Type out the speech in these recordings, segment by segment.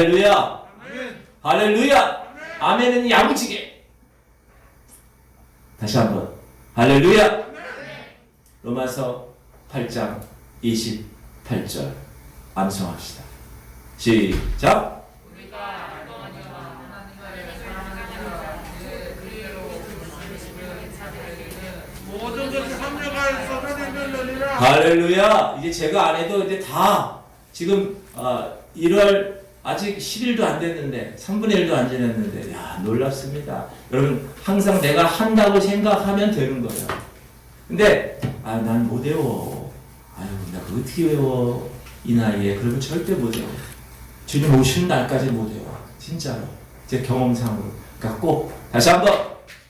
할렐루야. 할렐루야. 아멘은 야무지게. 다시 한번 할렐루야. 로마서 8장 28절 암송합시다. 시작. 모든 것이 합력하여서 하나님을 너희라. 할렐루야. 이제 제가 안 해도 이제 다 지금 1월 아직 10일도 안 됐는데 3분의 1도 안 지났는데 야 놀랍습니다. 여러분 항상 내가 한다고 생각하면 되는 거예요. 근데 난 못 외워. 아유 나 그거 어떻게 외워 이 나이에. 그러면 절대 못 외워. 주님 오시는 날까지 못 외워. 진짜로 제 경험상으로. 그러니까 꼭 다시 한번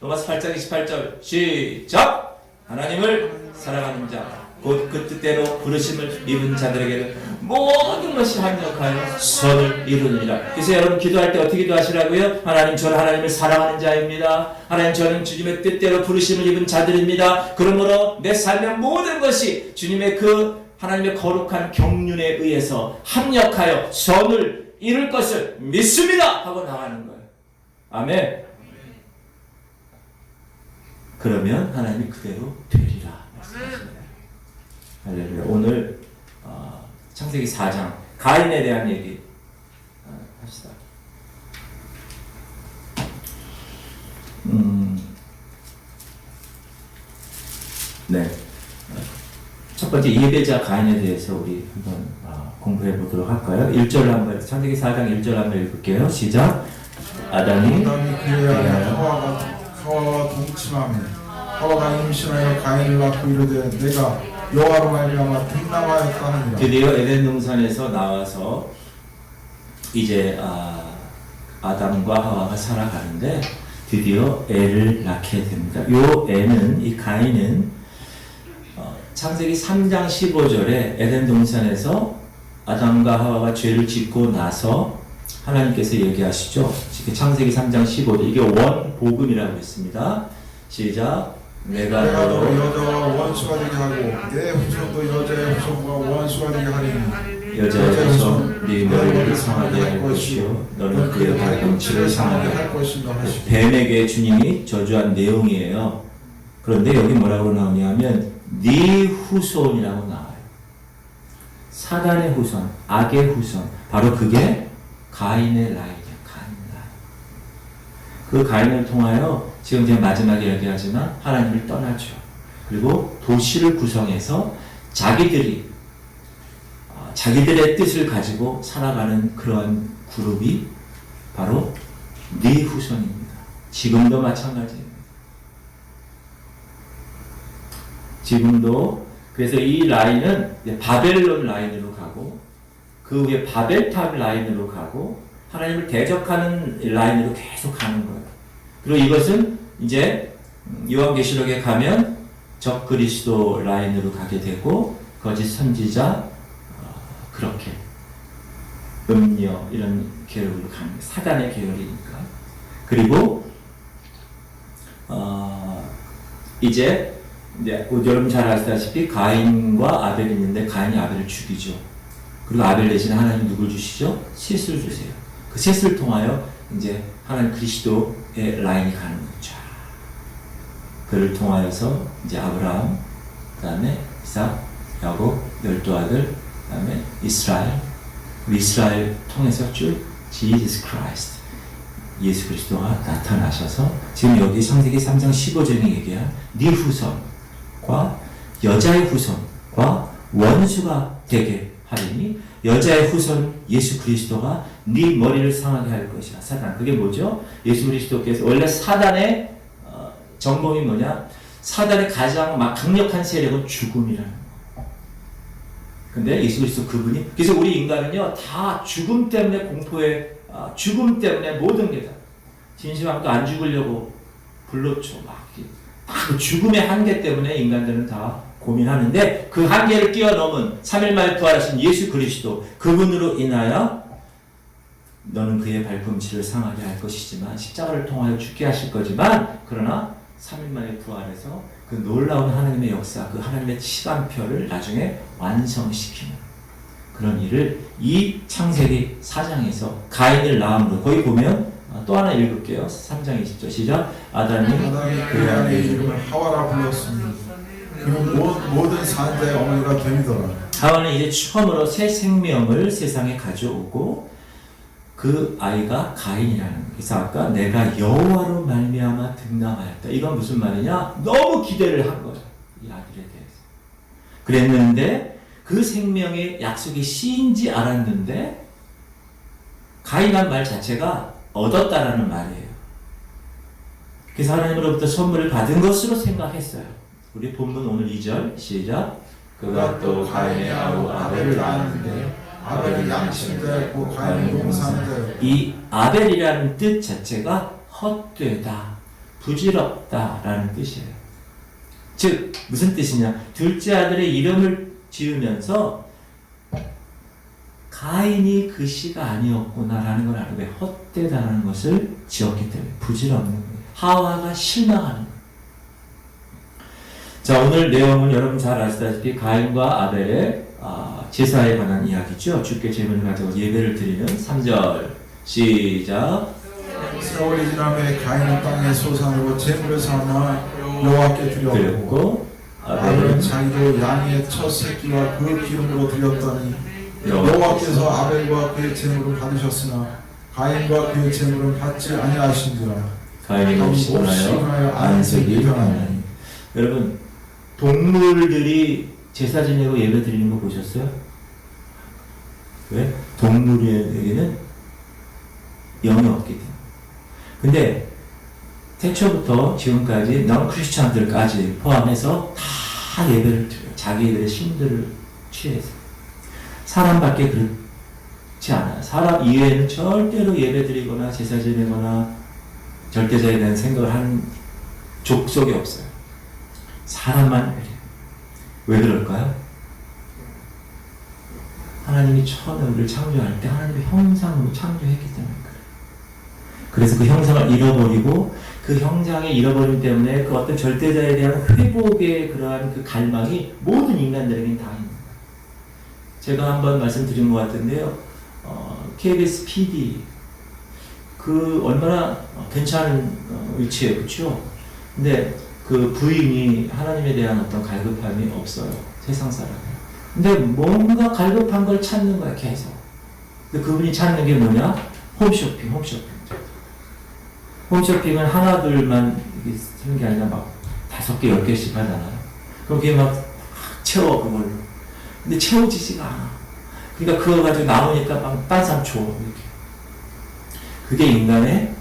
로마서 8장 28절 시작. 하나님을 사랑하는 자 곧 그 뜻대로 부르심을 입은 자들에게는 모든 것이 합력하여 선을 이루느니라. 그래서 여러분 기도할 때 어떻게 기도하시라고요? 하나님 저는 하나님을 사랑하는 자입니다. 하나님 저는 주님의 뜻대로 부르심을 입은 자들입니다. 그러므로 내 삶의 모든 것이 주님의 그 하나님의 거룩한 경륜에 의해서 합력하여 선을 이룰 것을 믿습니다 하고 나가는 거예요. 아멘. 그러면 하나님이 그대로 되리라 말씀하십니다. 할렐루야. 오늘 창세기 4장 가인에 대한 얘기 합시다. 네. 첫 번째 예배자 가인에 대해서 우리 한번 공부해 보도록 할까요? 1절 한번 창세기 4장 1절 한번 읽을게요. 시작. 아담이 그리하여 하와와 동침하며 하와가 임신하여 가인을 낳고 이르되 내가 여호와로 말미암아 등남하였다느니라. 드디어 에덴 동산에서 나와서 이제 아담과 하와가 살아가는데 드디어 애를 낳게 됩니다. 요 애는 이 가인은 창세기 3장 15절에 에덴 동산에서 아담과 하와가 죄를 짓고 나서 하나님께서 얘기하시죠. 창세기 3장 15절 이게 원복음이라고 했습니다. 시작. 내가 너 여자와 원수가 되게 하고 내 후손도 여자의 후손과 원수가 되게 하리니 여자의 후손 네 머리를 상하게 할 것이요 너는 그의 발꿈치를 상하게 할 것이다. 뱀에게 주님이 저주한 내용이에요. 그런데 여기 뭐라고 나오냐면 네 후손이라고 나와요. 사단의 후손, 악의 후손, 바로 그게 가인의 라인이에요. 가인 라인. 그 가인을 통하여 지금 제가 마지막에 얘기하지만 하나님을 떠나죠. 그리고 도시를 구성해서 자기들의 뜻을 가지고 살아가는 그런 그룹이 바로 네 후손입니다. 지금도 마찬가지입니다. 지금도 그래서 이 라인은 바벨론 라인으로 가고 그 후에 바벨탑 라인으로 가고 하나님을 대적하는 라인으로 계속 가는 거예요. 그리고 이것은 이제 요한계시록에 가면 적그리스도 라인으로 가게 되고 거짓 선지자 그렇게 음녀 이런 계열로 가는 거예요. 사단의 계열이니까. 그리고 이제 여러분 잘 아시다시피 가인과 아벨이 있는데 가인이 아벨을 죽이죠. 그리고 아벨 대신에 하나님 누굴 주시죠? 셋을 주세요. 그 셋을 통하여 이제 하나님 그리스도의 라인이 가는 거죠. 그를 통하여서 이제 아브라함, 그 다음에 이삭, 야곱, 12아들, 그 다음에 이스라엘 통해서 쭉 Jesus Christ, 예수 그리스도가 나타나셔서 지금 여기 창세기 3장 15절에 얘기한 네 후손과 여자의 후손과 원수가 되게 하리니 여자의 후손 예수 그리스도가 네 머리를 상하게 할 것이라. 사단. 그게 뭐죠? 예수 그리스도께서 원래 사단의 전공이 뭐냐? 사단의 가장 강력한 세력은 죽음이라는 거. 근데 예수 그리스도 그분이 그래서 우리 인간은요 다 죽음 때문에 공포에 죽음 때문에 모든 게 다 진심함도 안 죽으려고 불렀죠. 그 죽음의 한계 때문에 인간들은 다 고민하는데 그 한계를 뛰어넘은 3일 만에 부활하신 예수 그리스도 그분으로 인하여 너는 그의 발꿈치를 상하게 할 것이지만 십자가를 통하여 죽게 하실 거지만 그러나 3일 만에 부활해서 그 놀라운 하나님의 역사 그 하나님의 시간표를 나중에 완성시키는 그런 일을 이 창세기 4장에서 가인을 낳음으로 거기 보면 또 하나 읽을게요. 3장 20절 시작. 아담이 그 아내의 이름을 하와라 불렀습니다. 그는 모든 산자의 어머니가 됨이더라. 하와는 이제 처음으로 새 생명을 세상에 가져오고 그 아이가 가인이라는 거예요. 그래서 아까 내가 여호와로 말미암아 등남하였다. 이건 무슨 말이냐? 너무 기대를 한 거예요. 이 아들에 대해서. 그랬는데 그 생명의 약속이 씨인지 알았는데 가인한 말 자체가 얻었다라는 말이에요. 그래서 하나님으로부터 선물을 받은 것으로 생각했어요. 우리 본문 오늘 2절 시작. 그가 또 가인의 아우 아벨을 낳았는데 아벨은 양심되었고 가인은 용사되었고. 이 아벨이라는 뜻 자체가 헛되다, 부질없다라는 뜻이에요. 즉 무슨 뜻이냐? 둘째 아들의 이름을 지으면서 가인이 그 씨가 아니었구나라는 걸 알고 헛되다라는 것을 지었기 때문에 부질없는 거예요. 하와가 실망하는 거예요. 자, 오늘 내용은 여러분 잘 아시다시피 가인과 아벨의 제사에 관한 이야기죠. 주께 제물을 가지고 예배를 드리는 3절 시작. 세월이 지나매 가인은 땅의 소산으로 제물을 삼아 여호와께 드렸고 아벨은 자기도 양의 첫 새끼와 그 기름으로 드렸더니 여호와께서 아벨과 그의 제물을 받으셨으나 가인과 그의 제물은 받지 아니하신지라. 가인이 몹시하여 안색이 변하니. 여러분 동물들이 제사 지내고 예배 드리는 거 보셨어요? 왜? 동물에게는 영이 없기 때문에. 근데 태초부터 지금까지 넌 크리스찬들까지 포함해서 다 예배를 드려요. 자기들의 신들을 취해서. 사람밖에 그렇지 않아요. 사람 이외에는 절대로 예배 드리거나 제사 지내거나 절대자에 대한 생각을 하는 족속이 없어요. 사람만 그래요. 왜 그럴까요? 하나님이 처음에 우리를 창조할 때 하나님의 형상으로 창조했기 때문에 그래요. 그래서 그 형상을 잃어버리고 그 형상의 잃어버림 때문에 그 어떤 절대자에 대한 회복의 그러한 그 갈망이 모든 인간들에게는 다 있는 거예요. 제가 한번 말씀드린 것 같은데요. KBS PD 그 얼마나 괜찮은 위치에 그렇죠? 근데 그 부인이 하나님에 대한 어떤 갈급함이 없어요. 세상 사람이. 근데 뭔가 갈급한 걸 찾는 거야 계속. 근데 그분이 찾는 게 뭐냐? 홈쇼핑. 홈쇼핑은 하나 둘만 쓰는 게 아니라 막 5개 10개씩 하잖아요. 그럼 그게 막 채워 그걸로. 근데 채워지지가 않아. 그러니까 그거 가지고 남으니까 막 딴 사람 줘 이렇게. 그게 인간의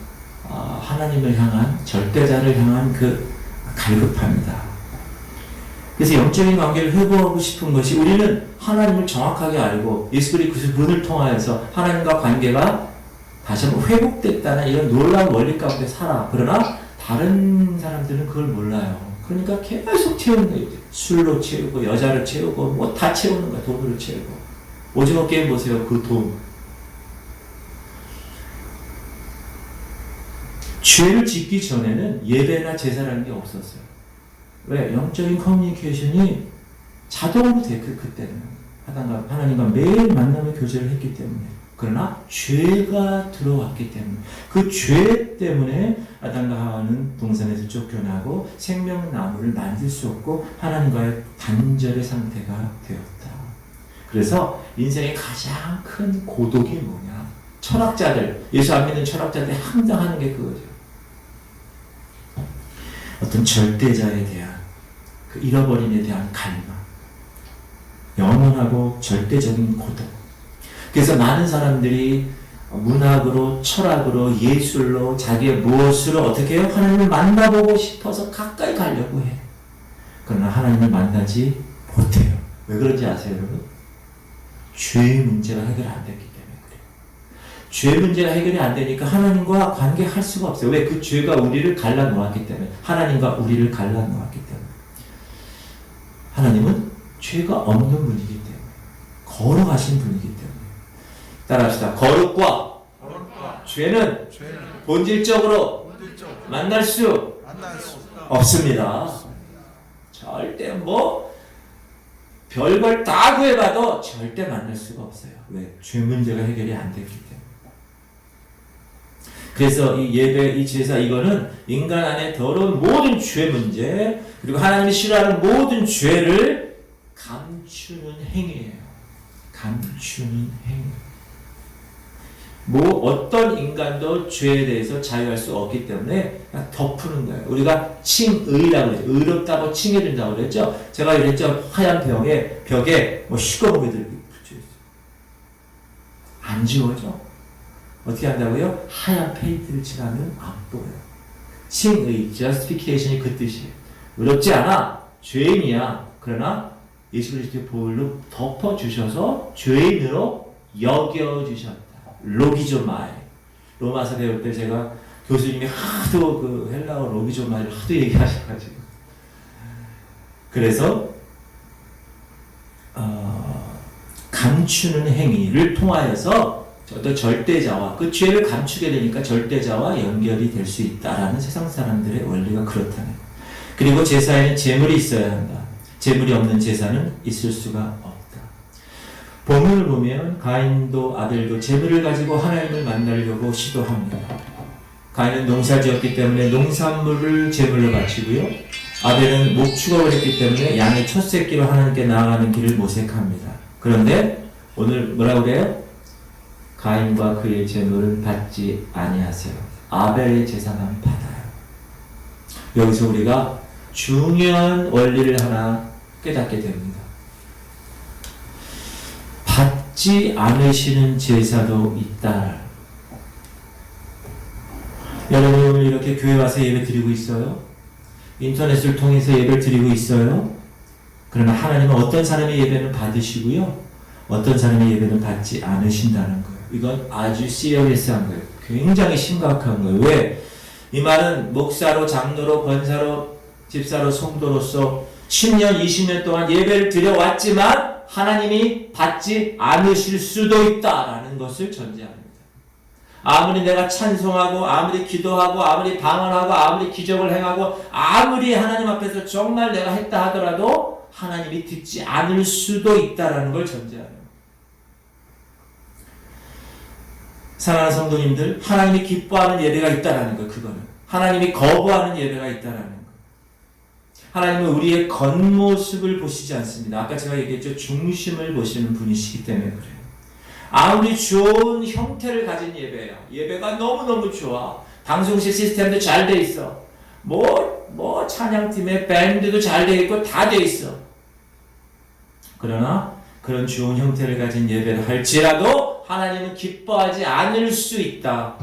하나님을 향한 절대자를 향한 그 갈급합니다. 그래서 영적인 관계를 회복하고 싶은 것이 우리는 하나님을 정확하게 알고 예수 그리스도를 통하여서 하나님과 관계가 다시 한번 회복됐다는 이런 놀라운 원리 가운데 살아. 그러나 다른 사람들은 그걸 몰라요. 그러니까 계속 채우는 거예요. 술로 채우고 여자를 채우고 뭐 다 채우는 거야. 돈으로 채우고. 오징어 게임 보세요. 그 돈. 죄를 짓기 전에는 예배나 제사라는 게 없었어요. 왜? 영적인 커뮤니케이션이 자동으로 돼, 그때는. 하나님과 매일 만나며 교제를 했기 때문에. 그러나 죄가 들어왔기 때문에. 그 죄 때문에 아담과 하와는 동산에서 쫓겨나고 생명나무를 만들 수 없고 하나님과의 단절의 상태가 되었다. 그래서 인생의 가장 큰 고독이 뭐냐? 철학자들, 예수 안 믿는 철학자들이 항상 하는 게 그거죠. 어떤 절대자에 대한 그 잃어버림에 대한 갈망, 영원하고 절대적인 고독. 그래서 많은 사람들이 문학으로, 철학으로, 예술로, 자기의 무엇으로 어떻게 해요? 하나님을 만나보고 싶어서 가까이 가려고 해. 그러나 하나님을 만나지 못해요. 왜 그런지 아세요, 여러분? 죄의 문제가 해결 안 됐기 때문에 그래요. 죄 문제가 해결이 안 되니까 하나님과 관계할 수가 없어요. 왜? 그 죄가 우리를 갈라놓았기 때문에. 하나님과 우리를 갈라놓았기 때문에. 하나님은 죄가 없는 분이기 때문에. 거룩하신 분이기 때문에. 따라합시다. 거룩과 죄는 본질적으로 만날 수 없습니다. 절대 별걸 다 구해봐도 절대 만날 수가 없어요. 왜? 죄 문제가 해결이 안 됐기 때문에. 그래서 이 예배, 이 제사 이거는 인간 안에 더러운 모든 죄 문제 그리고 하나님이 싫어하는 모든 죄를 감추는 행위예요. 감추는 행위. 뭐 어떤 인간도 죄에 대해서 자유할 수 없기 때문에 그냥 덮는 거예요. 우리가 칭의라고 그러죠. 의롭다고 칭해준다고 그랬죠. 제가 이랬죠. 하얀 벽에 뭐 시꺼멓게 붙여있어요. 안 지워져. 어떻게 한다고요? 하얀 페인트를 칠하면 안 보여요. 칭의, justification이 그 뜻이에요. 의롭지 않아. 죄인이야. 그러나 예수 그리스도의 보혈로 덮어주셔서 죄인으로 여겨주셨다. 로기조마이. 로마서 배울 때 제가 교수님이 하도 그 헬라어 로기조마이를 하도 얘기하셔가지고 그래서 감추는 행위를 통하여서 어떤 절대자와 그 죄를 감추게 되니까 절대자와 연결이 될 수 있다라는 세상 사람들의 원리가 그렇다는 거예요. 그리고 제사에는 제물이 있어야 한다. 제물이 없는 제사는 있을 수가 없다. 본문을 보면 가인도 아벨도 제물을 가지고 하나님을 만나려고 시도합니다. 가인은 농사 지었기 때문에 농산물을 제물로 바치고요. 아벨은 목축을 했기 때문에 양의 첫 새끼로 하나님께 나아가는 길을 모색합니다. 그런데 오늘 뭐라고 그래요? 가인과 그의 제물을 받지 아니하세요. 아벨의 제사만 받아요. 여기서 우리가 중요한 원리를 하나 깨닫게 됩니다. 받지 않으시는 제사도 있다. 여러분 오늘 이렇게 교회 와서 예배 드리고 있어요? 인터넷을 통해서 예배를 드리고 있어요? 그러나 하나님은 어떤 사람의 예배는 받으시고요, 어떤 사람의 예배는 받지 않으신다는 거예요. 이건 아주 시리어스한 거예요. 굉장히 심각한 거예요. 왜? 이 말은 목사로, 장로로, 권사로, 집사로, 성도로서 10년, 20년 동안 예배를 드려왔지만 하나님이 받지 않으실 수도 있다라는 것을 전제합니다. 아무리 내가 찬송하고 아무리 기도하고 아무리 방언하고 아무리 기적을 행하고 아무리 하나님 앞에서 정말 내가 했다 하더라도 하나님이 듣지 않을 수도 있다라는 걸 전제하는 거예요. 사랑하는 성도님들, 하나님이 기뻐하는 예배가 있다라는 거예요. 그거는 하나님이 거부하는 예배가 있다라는 거예요. 하나님은 우리의 겉모습을 보시지 않습니다. 아까 제가 얘기했죠. 중심을 보시는 분이시기 때문에 그래요. 아무리 좋은 형태를 가진 예배예요. 예배가 너무너무 좋아. 방송실 시스템도 잘 돼 있어. 찬양팀의 밴드도 잘 돼 있고 다 돼 있어. 그러나 그런 좋은 형태를 가진 예배를 할지라도 하나님은 기뻐하지 않을 수 있다.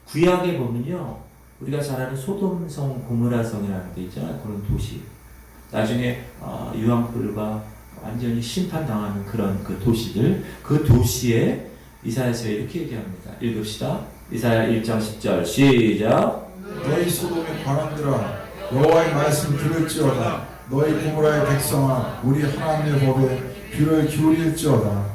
구약에 보면요, 우리가 잘 아는 소돔성, 고모라성이라는 데 있잖아요. 그런 도시. 나중에 유황불과 완전히 심판당하는 그런 그 도시들, 그 도시에 이사야서 이렇게 얘기합니다. 읽읍시다. 이사야 1장 10절 시작. 너희 소돔의 관원들아, 여호와의 말씀 들을지어다. 너희 고모라의 백성아, 우리 하나님의 법에 귀를 기울일지어다.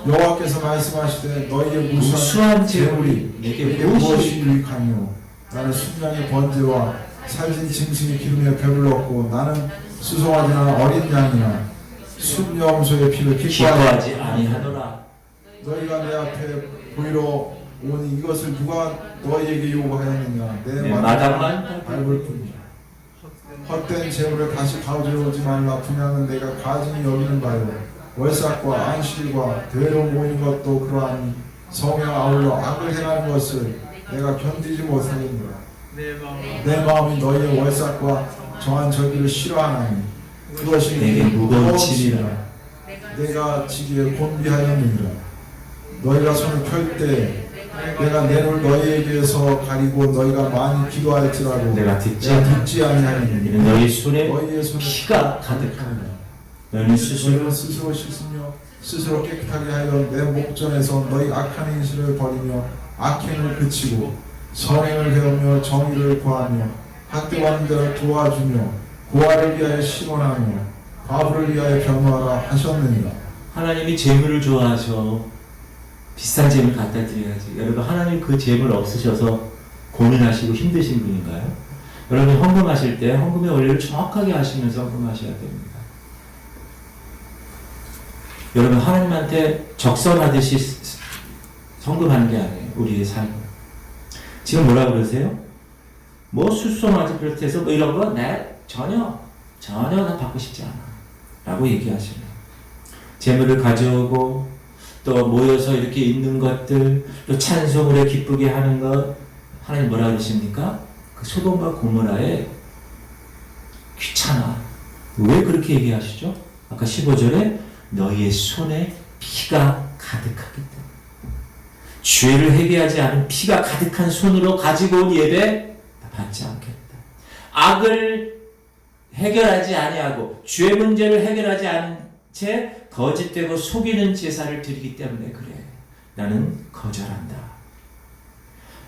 여호와께서 말씀하시되 너희의 무수한 재물이 내게 무엇이 유익하뇨? 나는 순양의 번제와 살진 짐승의 기름에 배불렀고 나는 수송아지나 어린 양이나 순염소의 피를 기뻐하지 아니하노라. 너희가 내 앞에 보이러 오니 이것을 누가 너희에게 요구하였느냐? 내 마당만 밟을 뿐이야. 헛된 재물을 다시 가져오지 말라. 분양은 내가 가증히 여기는 바요. 월삭과 안식일과 대회로 모이는 것도 그러하니 성령 아울러 악을 행하는 것을 내가 견디지 못하겠노라. 내 마음이 너희의 월삭과 정한 절기를 싫어하나니 그것이 내게 무거운 짐이라. 내가 지기에 곤비하였느니라. 너희가 손을 펼 때 내가 내 눈을 너희에게서 가리고 너희가 많이 기도할지라도 내가 듣지 아니하니 너희 손에 피가 가득하노라. 너희는 스스로 씻으며 스스로 깨끗하게 하여 내 목전에서 너희 악한 행실을 버리며 악행을 그치고 선행을 배우며 정의를 구하며 학대받는 자를 도와주며 고아를 위하여 신원하며 과부를 위하여 변호하라 하셨느니라. 하나님이 재물을 좋아하셔. 비싼 재물 갖다 드려야지. 여러분, 하나님 그 재물 없으셔서 고민하시고 힘드신 분인가요? 여러분, 헌금하실 때 헌금의 원리를 정확하게 하시면서 헌금하셔야 됩니다. 여러분 하나님한테 적선하듯이 성금하는 게 아니에요. 우리의 삶은. 지금 뭐라고 그러세요? 뭐 수송아지 비롯해서 뭐 이런 거 내 전혀 나 받고 싶지 않아 라고 얘기하시네요. 재물을 가져오고 또 모여서 이렇게 있는 것들 또 찬송으로 기쁘게 하는 것 하나님 뭐라 그러십니까? 그 소돔과 고모라에 귀찮아. 왜 그렇게 얘기하시죠? 아까 15절에 너희의 손에 피가 가득하기 때문에 죄를 회개하지 않은 피가 가득한 손으로 가지고 온 예배 받지 않겠다. 악을 해결하지 아니하고 죄 문제를 해결하지 않은 채 거짓되고 속이는 제사를 드리기 때문에 그래. 나는 거절한다.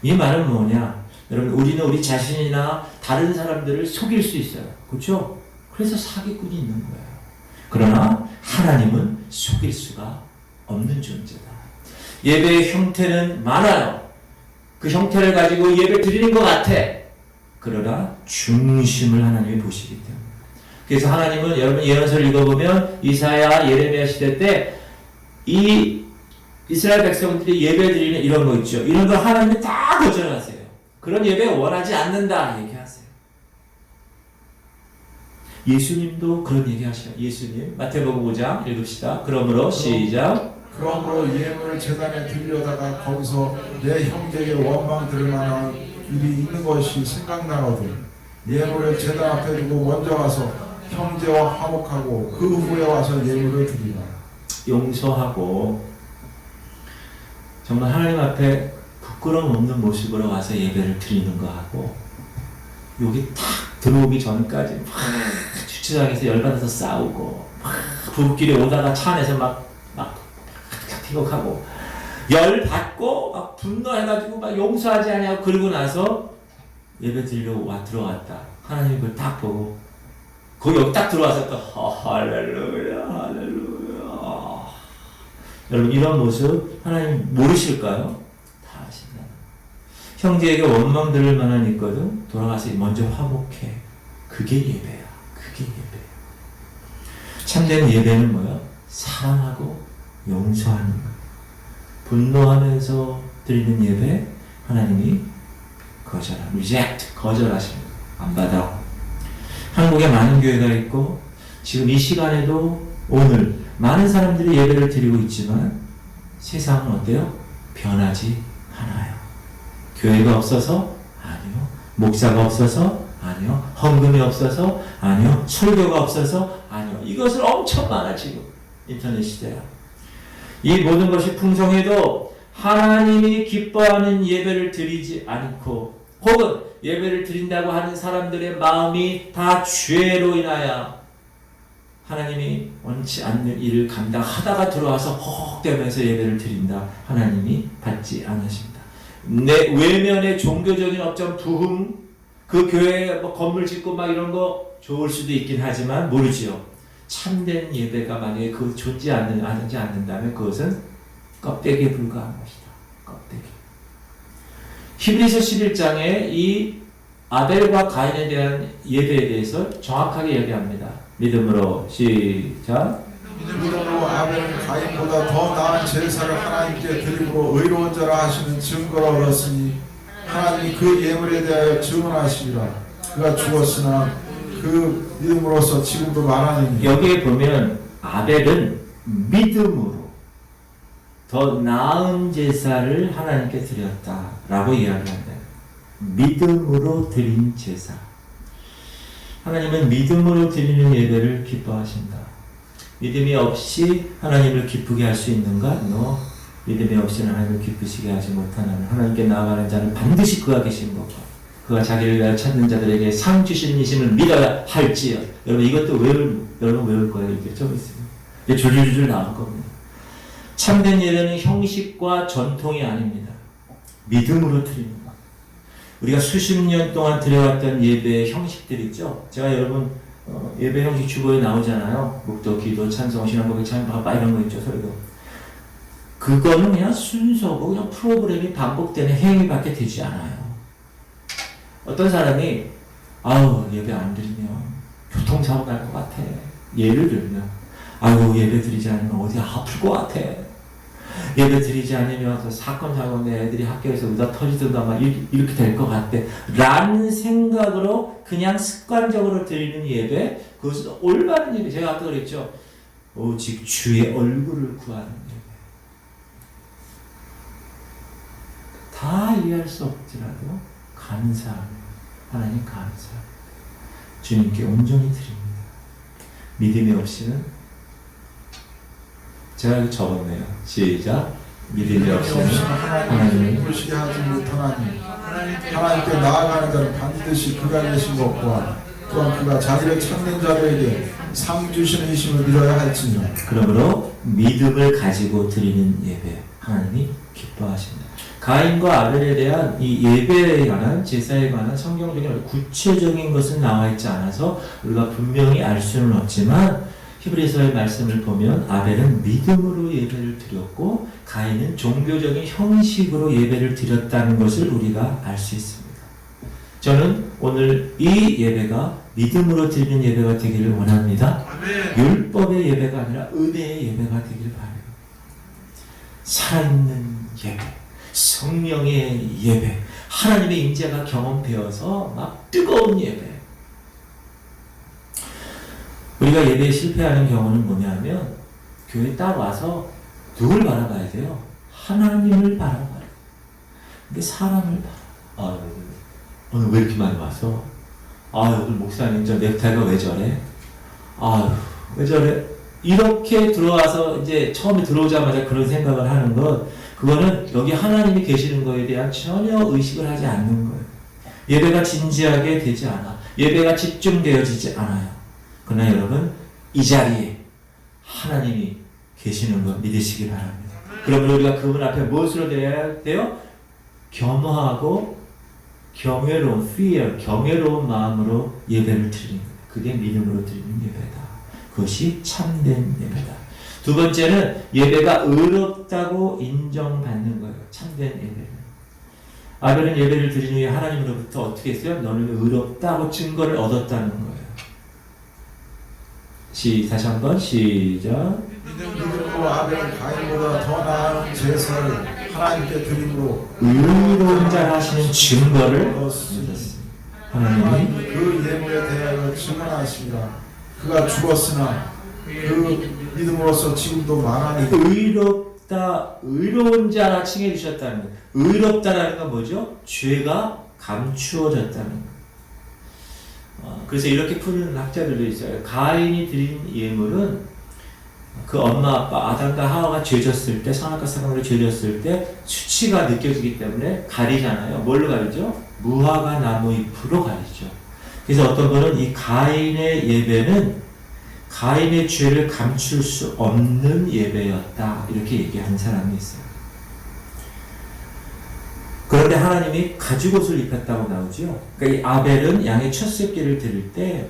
이 말은 뭐냐? 여러분 우리는 우리 자신이나 다른 사람들을 속일 수 있어요. 그렇죠? 그래서 사기꾼이 있는 거예요. 그러나 하나님은 속일 수가 없는 존재다. 예배의 형태는 많아요. 그 형태를 가지고 예배 드리는 것 같아. 그러나 중심을 하나님이 보시기 때문에. 그래서 하나님은 여러분 예언서를 읽어보면 이사야, 예레미야 시대 때 이 이스라엘 백성들이 예배 드리는 이런 거 있죠. 이런 걸 하나님이 다 거절하세요. 그런 예배 원하지 않는다 얘기하세요. 예수님도 그런 얘기하셔요. 예수님 마태복음 5장 읽읍시다. 그러므로 시작. 그러므로 예물을 제단에 들려다가 거기서 내 형제에게 원망 들을 만한 일이 있는 것이 생각나거든. 예물을 제단 앞에 두고 먼저 가서 형제와 화목하고 그 후에 와서 예물을 드리라. 용서하고 정말 하나님 앞에 부끄러움 없는 모습으로 와서 예배를 드리는 거하고 여기 탁 들어오기 전까지 막 주차장에서 열받아서 싸우고 막 부부끼리 오다가 차 안에서 막 티격하고 열받고 막 분노해가지고 막 용서하지 않냐고 그러고 나서 예배 드리려고 들어왔다. 하나님 그걸 딱 보고 거기 여기 딱 들어와서 또 할렐루야 할렐루야. 여러분 이런 모습 하나님 모르실까요? 다 아신다. 형제에게 원망 들을 만한 있거든. 돌아가서 먼저 화목해. 그게 예배야. 그게 예배야. 참된 예배는 뭐야? 사랑하고 용서하는 것. 분노하면서 드리는 예배 하나님이 거절하십니다. 안 받아. 한국에 많은 교회가 있고 지금 이 시간에도 오늘 많은 사람들이 예배를 드리고 있지만 세상은 어때요? 변하지 않아요. 교회가 없어서? 아니요. 목사가 없어서? 아니요. 헌금이 없어서? 아니요. 설교가 없어서? 아니요. 이것은 엄청 많아 지금 인터넷 시대야. 이 모든 것이 풍성해도 하나님이 기뻐하는 예배를 드리지 않고 혹은 예배를 드린다고 하는 사람들의 마음이 다 죄로 인하여 하나님이 원치 않는 일을 감당하다가 들어와서 허헉대면서 예배를 드린다. 하나님이 받지 않으십니다. 내 외면의 종교적인 어떤 부흥, 그 교회에 뭐 건물 짓고 막 이런 거 좋을 수도 있긴 하지만 모르지요. 참된 예배가 만약에 그 존재하지 않는다면 그것은 껍데기에 불과한 것이다. 껍데기. 히브리서 11장에 이 아벨과 가인에 대한 예배에 대해서 정확하게 얘기합니다. 믿음으로 시작. 믿음으로 아벨은 가인보다 더 나은 제사를 하나님께 드림으로 의로운 자라 하시는 증거를 얻었으니 하나님이 그 예물에 대하여 증언하시리라. 그가 죽었으나 그 믿음으로서 지금도 말하느니. 여기에 보면 아벨은 믿음으로 더 나은 제사를 하나님께 드렸다라고 이야기한다. 믿음으로 드린 제사. 하나님은 믿음으로 드리는 예배를 기뻐하신다. 믿음이 없이 하나님을 기쁘게 할 수 있는가? No. 믿음이 없이는 하나님을 기쁘시게 하지 못하는 하나님께 나아가는 자는 반드시 그가 계신 것과 그가 자기를 위하여 찾는 자들에게 상 주시는 이심을 믿어야 할지요. 여러분 이것도 여러분 외울 거예요. 이게 좀 있으면. 이게 줄줄줄 나올 겁니다. 참된 예배는 형식과 전통이 아닙니다. 믿음으로 드리는 것. 우리가 수십 년 동안 드려왔던 예배의 형식들 있죠. 제가 여러분 예배 형식 주보에 나오잖아요. 묵도, 기도, 찬송, 신앙고백, 찬양, 이런 거 있죠. 설교. 그거는 그냥 순서고 그냥 프로그램이 반복되는 행위밖에 되지 않아요. 어떤 사람이 예배 안 드리면 교통사고 날 것 같아. 예를 들면 아이고 예배 드리지 않으면 어디 아플 것 같아. 예배 드리지 않으면 또 사건 내 애들이 학교에서 의자 터지든가 막 이렇게 될 것 같대. 라는 생각으로 그냥 습관적으로 드리는 예배, 그것은 올바른 예배. 제가 아까 그랬죠. 오직 주의 얼굴을 구하는 예배. 다 이해할 수 없더라도 감사합니다. 하나님 감사합니다. 주님께 온전히 드립니다. 믿음이 없이는, 제가 이거 적었네요. 시작. 믿음이 없이는 하나님을 물시게 하지 못하나니 하나님께 나아가는 자는 반드시 그가 계신 것과 또한 그가 자기를 찾는 자들에게 상 주시는 이심을 믿어야 할지니라. 그러므로 믿음을 가지고 드리는 예배, 하나님이 기뻐하십니다. 가인과 아벨에 대한 이 예배에 관한, 제사에 관한 성경적인 구체적인 것은 나와 있지 않아서 우리가 분명히 알 수는 없지만, 히브리서의 말씀을 보면 아벨은 믿음으로 예배를 드렸고 가인은 종교적인 형식으로 예배를 드렸다는 것을 우리가 알 수 있습니다. 저는 오늘 이 예배가 믿음으로 드리는 예배가 되기를 원합니다. 율법의 예배가 아니라 은혜의 예배가 되기를 바라요. 살아있는 예배, 성령의 예배, 하나님의 임재가 경험되어서 막 뜨거운 예배. 우리가 예배에 실패하는 경우는 뭐냐면, 교회 딱 와서 누굴 바라봐야 돼요? 하나님을 바라봐요. 근데 사람을 바라봐요. 오늘 왜 이렇게 많이 왔어? 오늘 목사님 저 넥타이가 왜 저래? 왜 저래? 이렇게 들어와서 이제 처음에 들어오자마자 그런 생각을 하는 것, 그거는 여기 하나님이 계시는 거에 대한 전혀 의식을 하지 않는 거예요. 예배가 진지하게 되지 않아. 예배가 집중되어지지 않아요. 그러나 여러분, 이 자리에 하나님이 계시는 것 믿으시기 바랍니다. 그러면 우리가 그분 앞에 무엇으로 드려야 돼요? 겸허하고 경외로운, fear, 경외로운 마음으로 예배를 드리는 거예요. 그게 믿음으로 드리는 예배다. 그것이 참된 예배다. 두 번째는 예배가 의롭다고 인정받는 거예요. 참된 예배는. 아벨은 예배를 드린 후에 하나님으로부터 어떻게 했어요? 너는 의롭다고 증거를 얻었다는 거예요. 다시 한번 시작. 믿음으로 아벨은 가인보다 더 나은 제사를 하나님께 드림으로 의로운 자 하시는 증거를 얻었습니다. 하나님이 그 예물에 대하여 증언하시니라. 그가 죽었으나 그 믿음으로써 지금도 말하니. 의롭다, 의로운 자라 칭해 주셨다는 거예요. 의롭다라는 건 뭐죠? 죄가 감추어졌다는 거예요. 그래서 이렇게 푸는 학자들도 있어요. 가인이 드린 예물은 그 엄마 아빠 아담과 하와가 죄졌을 때, 선악과 사랑으로 죄졌을 때 수치가 느껴지기 때문에 가리잖아요. 뭘로 가리죠? 무화과 나무 잎으로 가리죠. 그래서 어떤 분은 이 가인의 예배는 가인의 죄를 감출 수 없는 예배였다, 이렇게 얘기하는 사람이 있어요. 그런데 하나님이 가죽옷을 입혔다고 나오죠. 그러니까 이 아벨은 양의 첫 새끼를 드릴 때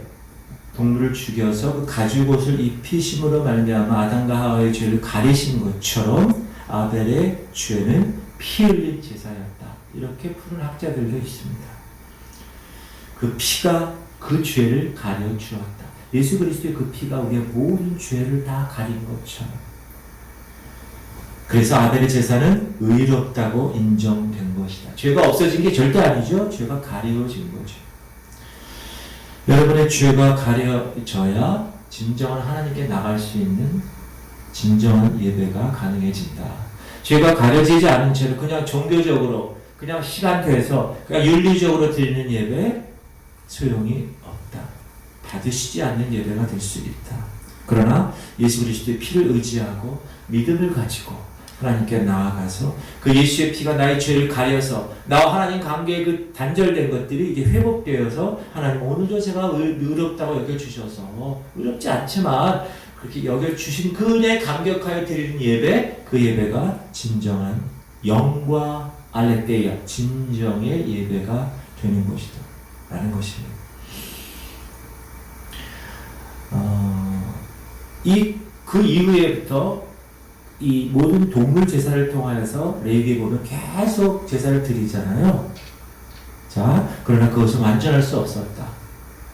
동물을 죽여서 그 가죽옷을 입히심으로 말미암아 아담과 하와의 죄를 가리신 것처럼 아벨의 죄는 피 흘린 제사였다, 이렇게 푸는 학자들도 있습니다. 그 피가 그 죄를 가려 주었다. 예수 그리스도의 그 피가 우리의 모든 죄를 다 가린 것처럼. 그래서 아벨의 제사는 의롭다고 인정된 것이다. 죄가 없어진 게 절대 아니죠. 죄가 가려진 거죠. 여러분의 죄가 가려져야 진정한 하나님께 나갈 수 있는 진정한 예배가 가능해진다. 죄가 가려지지 않은 채로 그냥 종교적으로, 그냥 시간 돼서 그냥 윤리적으로 드리는 예배, 소용이 없다. 받으시지 않는 예배가 될 수 있다. 그러나 예수 그리스도의 피를 의지하고 믿음을 가지고 하나님께 나아가서 그 예수의 피가 나의 죄를 가려서 나와 하나님 관계의 그 단절된 것들이 이제 회복되어서 하나님 오늘도 제가 의롭다고 여겨주셔서, 의롭지 않지만 그렇게 여겨주신 그 은혜에 감격하여 드리는 예배, 그 예배가 진정한 영과 알레테이아, 진정의 예배가 되는 것이다 라는 것입니다. 그 이후에부터 이 모든 동물 제사를 통하여서 레위기에 보면 계속 제사를 드리잖아요. 자, 그러나 그것은 완전할 수 없었다.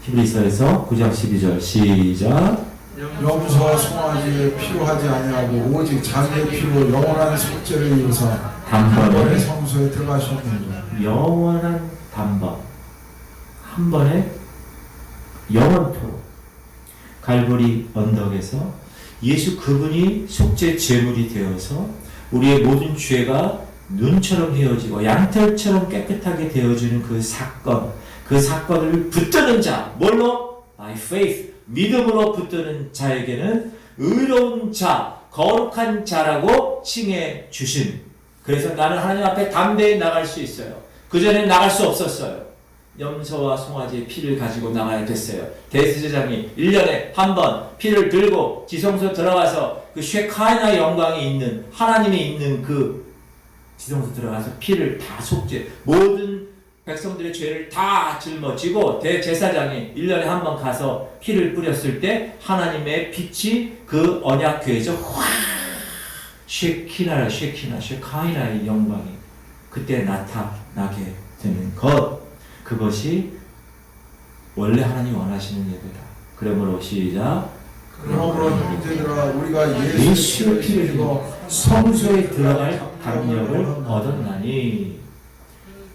히브리서에서 9장 12절 시작. 염소와 송아지에 필요하지 아니하고 오직 자기의 피로 영원한 속죄를 이루사 단번에 성소에 들어가셨느니라. 영원한 단번, 한 번에 영원토록 갈보리 언덕에서 예수 그분이 속죄 제물이 되어서 우리의 모든 죄가 눈처럼 헤어지고 양털처럼 깨끗하게 되어주는 그 사건을 붙드는 자, 뭘로? By faith, 믿음으로 붙드는 자에게는 의로운 자, 거룩한 자라고 칭해 주신. 그래서 나는 하나님 앞에 담대히 나갈 수 있어요. 그전에 나갈 수 없었어요. 염소와 송아지의 피를 가지고 나가야 됐어요. 대제사장이 1년에 한 번 피를 들고 지성소 들어가서 그 쉐카이나의 영광이 있는, 하나님이 있는 그 지성소 들어가서 피를 다 속죄, 모든 백성들의 죄를 다 짊어지고 대제사장이 1년에 한 번 가서 피를 뿌렸을 때 하나님의 빛이 그 언약궤에서 확 쉐카이나의 영광이 그때 나타나게 되는 것, 그것이 원래 하나님 원하시는 예배다. 그러므로 시작. 그러므로 형제들아 우리가 예수의 피를 흘리고 성소에 들어갈 담력을 얻었나니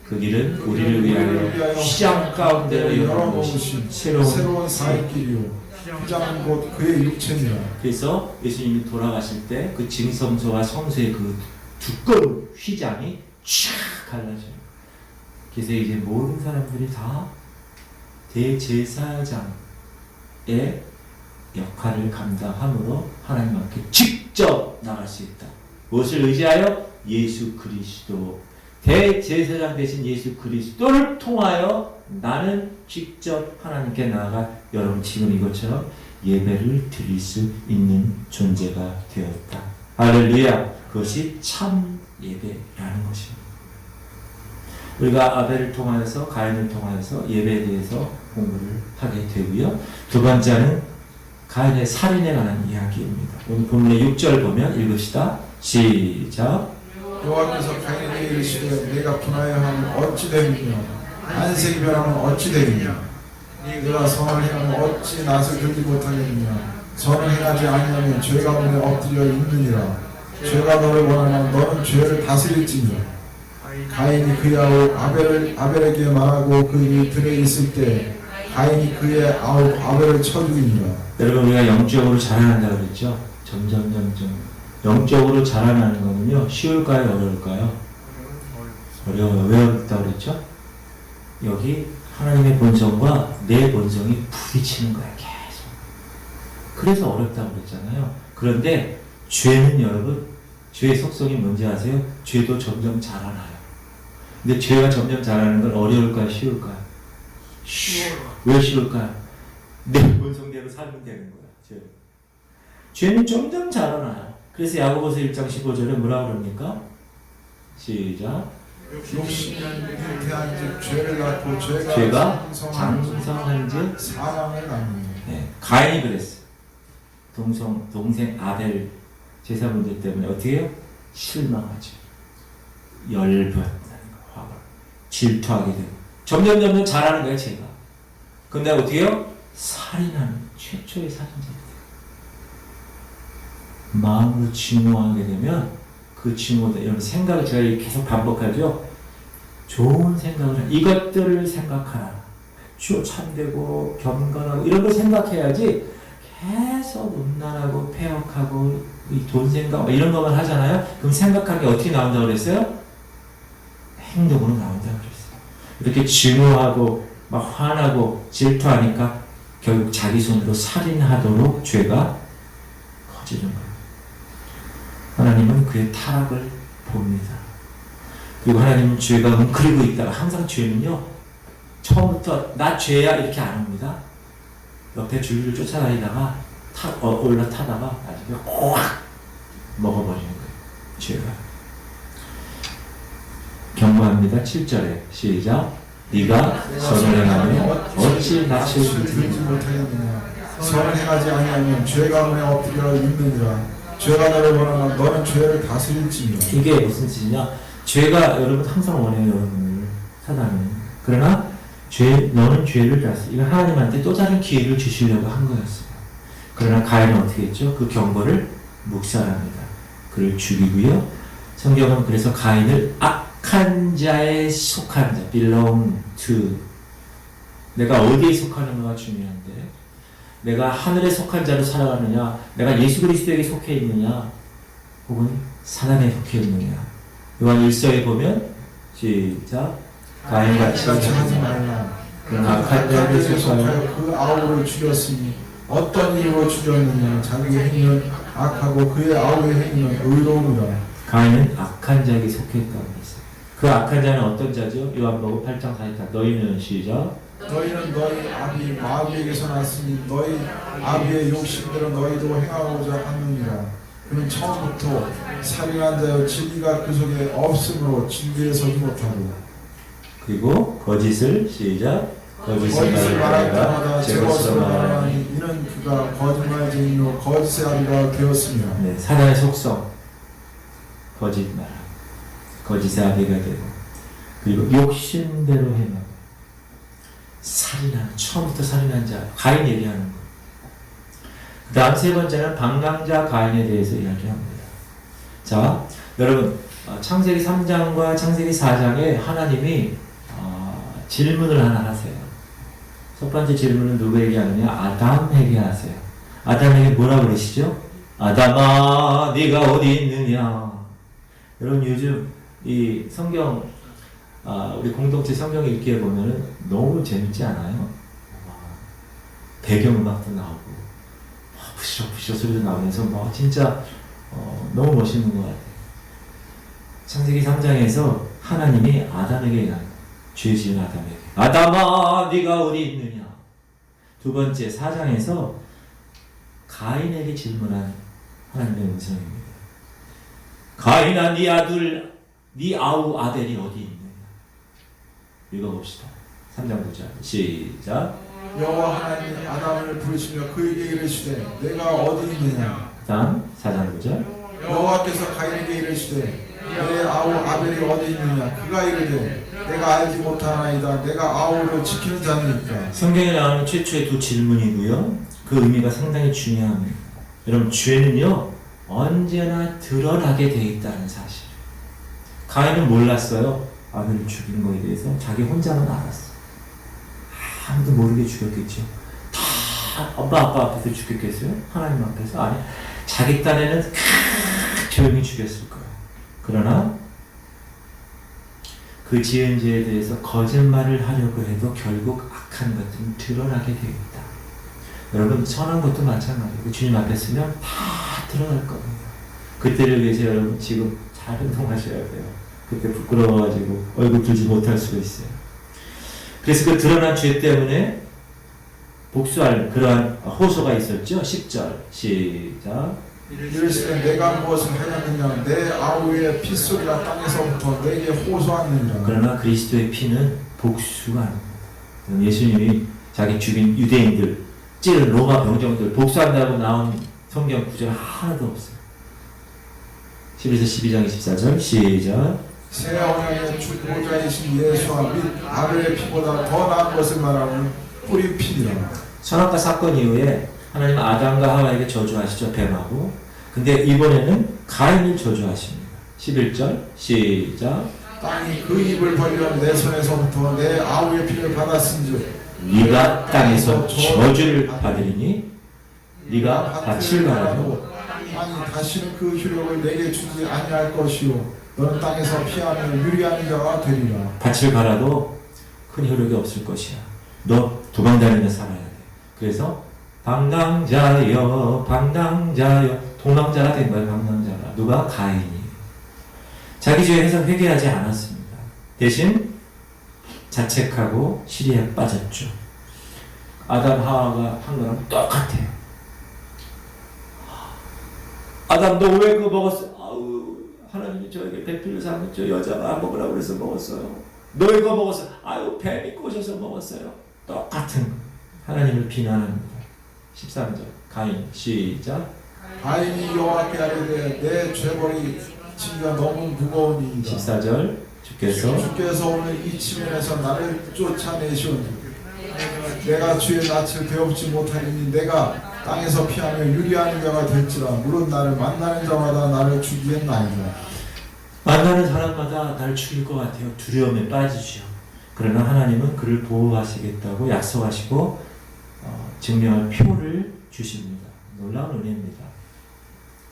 그 길은 우리를 위하여 휘장 가운데로 열어놓으신 새로운 사의 길이요 휘장은 곧 그의 육체니라. 그래서 예수님이 돌아가실 때 그 징성소와 성소의 그 두꺼운 휘장이 쫙 갈라져요. 그래서 이제 모든 사람들이 다 대제사장의 역할을 감당함으로 하나님 앞에 직접 나갈 수 있다. 무엇을 의지하여? 예수 그리스도. 대제사장 대신 예수 그리스도를 통하여 나는 직접 하나님께 나아가 여러분 지금 이것처럼 예배를 드릴 수 있는 존재가 되었다. 할렐루야. 그것이 참 예배라는 것입니다. 우리가 아벨을 통하여서 가인을 통하여서 예배에 대해서 공부를 하게 되고요. 두 번째는 가인의 살인에 관한 이야기입니다. 오늘 본문의 6절 보면 읽읍시다. 시작. 여호와께서 가인에게 이르시되 내가 분하여 하면 어찌 되느냐 안색이 변하면 어찌 되느냐 네가 선을 행하면 어찌 낯을 들지 못하겠느냐 선을 행하지 아니하면 죄가 문에 엎드려 있느니라. 죄가 너를 원하면 너는 죄를 다스릴지니라. 가인이 그야오 아벨에게 말하고 그 일이 들에 있을 때 가인이 그의 아벨을 쳐 죽이니라. 여러분 우리가 영적으로 자라난다고 그랬죠? 점점 영적으로 자라나는 거는요 쉬울까요 어려울까요? 어려워요. 왜 어렵다고 그랬죠? 여기 하나님의 본성과 내 본성이 부딪히는 거야 계속. 그래서 어렵다고 그랬잖아요. 그런데 죄는 여러분, 죄의 속성이 뭔지 아세요? 죄도 점점 자라나요. 근데 죄가 점점 자라는 건 어려울까요 쉬울까요? 왜 쉬울까요? 내 본성대로 살면 되는 거야. 죄는 점점 자라나요. 그래서 야고보서 1장 15절에 뭐라고 그럽니까? 시작. 욕심이 잉태한즉 죄를 낳고 죄가 장성한즉 사망을 낳느니라. 네, 가인이 그랬어. 동생 아벨 제사 문제 때문에 어떻게 해요? 실망하죠. 열받는 화가 질투하게 되고 점점 자라는 거예요 제가. 근데 어떻게 해요? 살인하는 최초의 살인자. 마음으로 증오하게 되면 그 증오도 이런 생각을 제가 계속 반복하죠. 좋은 생각을 이것들을 생각하라. 참되고 경건하고 이런 걸 생각해야지 계속 음란하고 폐역하고 돈 생각 이런 것만 하잖아요. 그럼 생각한 게 어떻게 나온다고 그랬어요? 행동으로 나온다고 그랬어요. 이렇게 증오하고 막 화나고 질투하니까 결국 자기 손으로 살인하도록 죄가 커지는 거예요. 하나님은 그의 타락을 봅니다. 그리고 하나님은 죄가 웅크리고 있다가 항상 죄는요 처음부터 나 죄야 이렇게 안 합니다. 옆에 줄기를 쫓아다니다가 올라타다가 나중에 확 먹어버리는 거예요. 죄가. 경고합니다. 7절에 시작. 네가 선을 행하면 어찌 낯을 들지 못하겠느냐. 선을 행하지 아니하면 죄가 문에 엎드려 있느니라. 죄가 너를 원하면 너는 죄를 다스릴지니라. 이게 무슨 뜻이냐? 죄가 여러분 항상 원해요. 여러분을 사단은. 그러나 너는 죄를 다스려. 이거 하나님한테 또 다른 기회를 주시려고 한 거였어요. 그러나 가인은 어떻게 했죠? 그 경고를 묵살합니다. 그를 죽이고요. 성경은 그래서 가인을 악한 자에 속한 자, belong to. 내가 어디에 속하는가가 중요한데, 내가 하늘에 속한 자로 살아가느냐, 내가 예수 그리스도에게 속해 있느냐, 혹은 사단에 속해 있느냐. 요한 1서에 보면 시작. 가인같이 하지 말라. 그러나 악한 자에게 속하여 그 아우를 죽였으니 어떤 이유로 죽였느냐. 자기의 행위는 악하고 그의 아우의 행위는 의로우니라. 가인은 악한 자에게 속해 있다고 했어요. 그 악한 자는 어떤 자죠? 요한복음 8장 4절. 너희는 시작. 너희는 너희 아비 마귀에게서 났으니 너희 아비의 욕심대로 너희도 행하고자 하느니라. 그는 처음부터 살인한 자여 진리가 그 속에 없으므로 진리에 서지 못하고. 그리고 거짓을 시작. 거짓을 말할 말하다가 때마다 제 제 것으로 것으로 말하니. 말하니 이는 그가 거짓말쟁이요 거짓의 아비가 되었으며. 네, 사단의 속성. 거짓말. 거짓의 아비가 되고. 그리고 욕심대로 행하고. 살인하는, 처음부터 살인한 자, 가인 얘기하는 거. 그 다음 세 번째는 방랑자 가인에 대해서 이야기합니다. 자, 여러분, 창세기 3장과 창세기 4장에 하나님이 질문을 하나 하세요. 첫 번째 질문은 누구에게 하느냐? 아담에게 하세요. 아담에게 뭐라 그러시죠? 아담아, 네가 어디 있느냐? 여러분, 요즘 이 성경, 우리 공동체 성경 읽기에 보면은 너무 재밌지 않아요? 배경음악도 나오고, 부시럭부시럭 소리도 나오면서 진짜 너무 멋있는 것 같아요. 창세기 3장에서 하나님이 아담에게 얘기합니다. 죄 지은 아담에게. 아담아, 네가 어디 있느냐? 두 번째 4장에서 가인에게 질문한 하나님의 음성입니다. 가인아, 네 아들, 네 아우 아벨이 어디 있느냐? 읽어봅시다. 3장 9절 시작. 여호와 하나님이 아담을 부르시며 그에게 이르시되 내가 어디 있느냐. 그 다음 4장 9절. 여호와께서 가인에게 이르시되 내 아우 아벨이 어디 있느냐. 그가 이르되 내가 알지 못하나이다. 내가 아우를 지키는 자니까. 성경에 나오는 최초의 두 질문이고요. 그 의미가 상당히 중요합니다. 여러분, 죄는요 언제나 드러나게 돼 있다는 사실. 가인은 몰랐어요. 아들을 죽인 거에 대해서. 자기 혼자만 알았어. 아무도 모르게 죽였겠죠. 다 엄마 아빠 앞에서 죽였겠어요? 하나님 앞에서? 아니, 자기 딴에는 조용히 죽였을 거예요. 그러나 그 지은 죄에 대해서 거짓말을 하려고 해도 결국 악한 것들은 드러나게 되어 있다. 여러분, 선한 것도 마찬가지고 주님 앞에 서면 다 드러날 겁니다. 그때를 위해서 여러분 지금 잘 행동하셔야 돼요. 그때 부끄러워가지고 얼굴 들지 못할 수가 있어요. 그래서 그 드러난 죄 때문에 복수할 그러한 호소가 있었죠. 10절 시작. 이르시되 내가 무엇을 하였느냐. 내 아우의 핏소리가 땅에서부터 내게 호소하느니라. 그러나 그리스도의 피는 복수가 아닙니다. 예수님이 자기 죽인 유대인들, 찌른 로마 병정들 복수한다고 나온 성경 구절 하나도 없어요. 11에서 12장 24절 시작. 새 언약의 주보자이신 예수와 및 아벨의 피보다 더 나은 것을 말하는 뿌린 피니라. 선악과 사건 이후에 하나님은 아담과 하와에게 저주하시죠. 뱀하고. 근데 이번에는 가인을 저주하십니다. 11절 시작. 땅이 그 입을 벌리면 내 손에서부터 내 아우의 피를 받았은즉 네가 땅에서 저주를 받으리니 네가 밭을 갈아도 아니 다시는 그 효력을 내게 주지 아니할 것이요 너는 땅에서 피하며 유리한 자가 되리라. 밭을 갈아도 큰 효력이 없을 것이야. 너 도망다니며 살아야 돼. 그래서 방랑자여 방랑자여 도망자가 된 거예요. 방랑자가. 누가? 가인이. 자기 죄에서 회개하지 않았습니다. 대신 자책하고 시리에 빠졌죠. 아담 하와가 한 거랑 똑같아요. 아담 너 왜 그거 먹었어? 아우 하나님이 저에게 배필을 사면 저 여자가 안 먹으라고 그래서 먹었어요. 너 이거 먹었어? 아유 뱀이 꼬셔서 먹었어요. 똑같은 하나님을 비난합니다. 13절 가인 시작. 가인이 여호와께 아뢰되 내 죄벌이 짐이 너무 무거우니 14절 주께서 오늘 이 치면에서 나를 쫓아내시오니 내가 주의 낯을 배웁지 못하리니 내가 땅에서 피하며 유리하는 자가 될지라 물은 나를 만나는 자마다 나를 죽이겠나이다. 만나는 사람마다 나를 죽일 것 같아요. 두려움에 빠지죠. 그러나 하나님은 그를 보호하시겠다고 약속하시고 증명할 표를 주십니다. 놀라운 은혜입니다.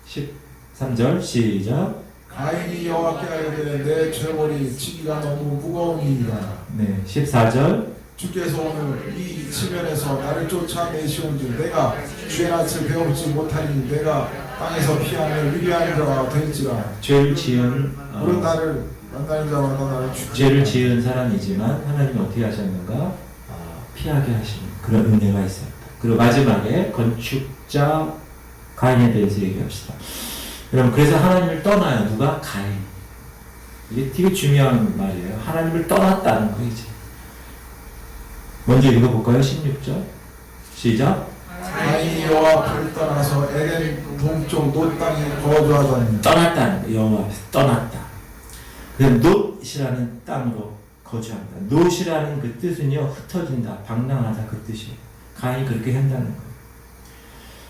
13절 시작. 가인이 여호와께 아뢰되 내 죄물이 지기가 너무 무거우니이다. 네, 14절. 주께서 오늘 이 지면에서 나를 쫓아내시온즉 내가 주의 낯을 배우지 못하니 내가 땅에서 피하며 유리하는 자가 될지라. 죄를 지은 물은 나를 만나는 자마다 나를 죽이라. 죄를 지은 사람이지만 하나님이 어떻게 하셨는가? 피하게 하시는 그런 은혜가 있었다. 그리고 마지막에 건축자 가인에 대해서 얘기합시다. 여러분, 그래서 하나님을 떠나요. 누가? 가인. 이게 되게 중요한 말이에요. 하나님을 떠났다는 거이지. 먼저 읽어볼까요? 16절 시작. 가인이 여호와 앞을 떠나서 에덴 동쪽 놋 땅에 거주하더니. 떠났다는 거, 여호와 앞에서 떠났다. 그래서 놋이라는 땅으로 거주합니다. 놋이라는 그 뜻은요, 흩어진다, 방랑하다 그 뜻이에요. 가인이 그렇게 한다는 거예요.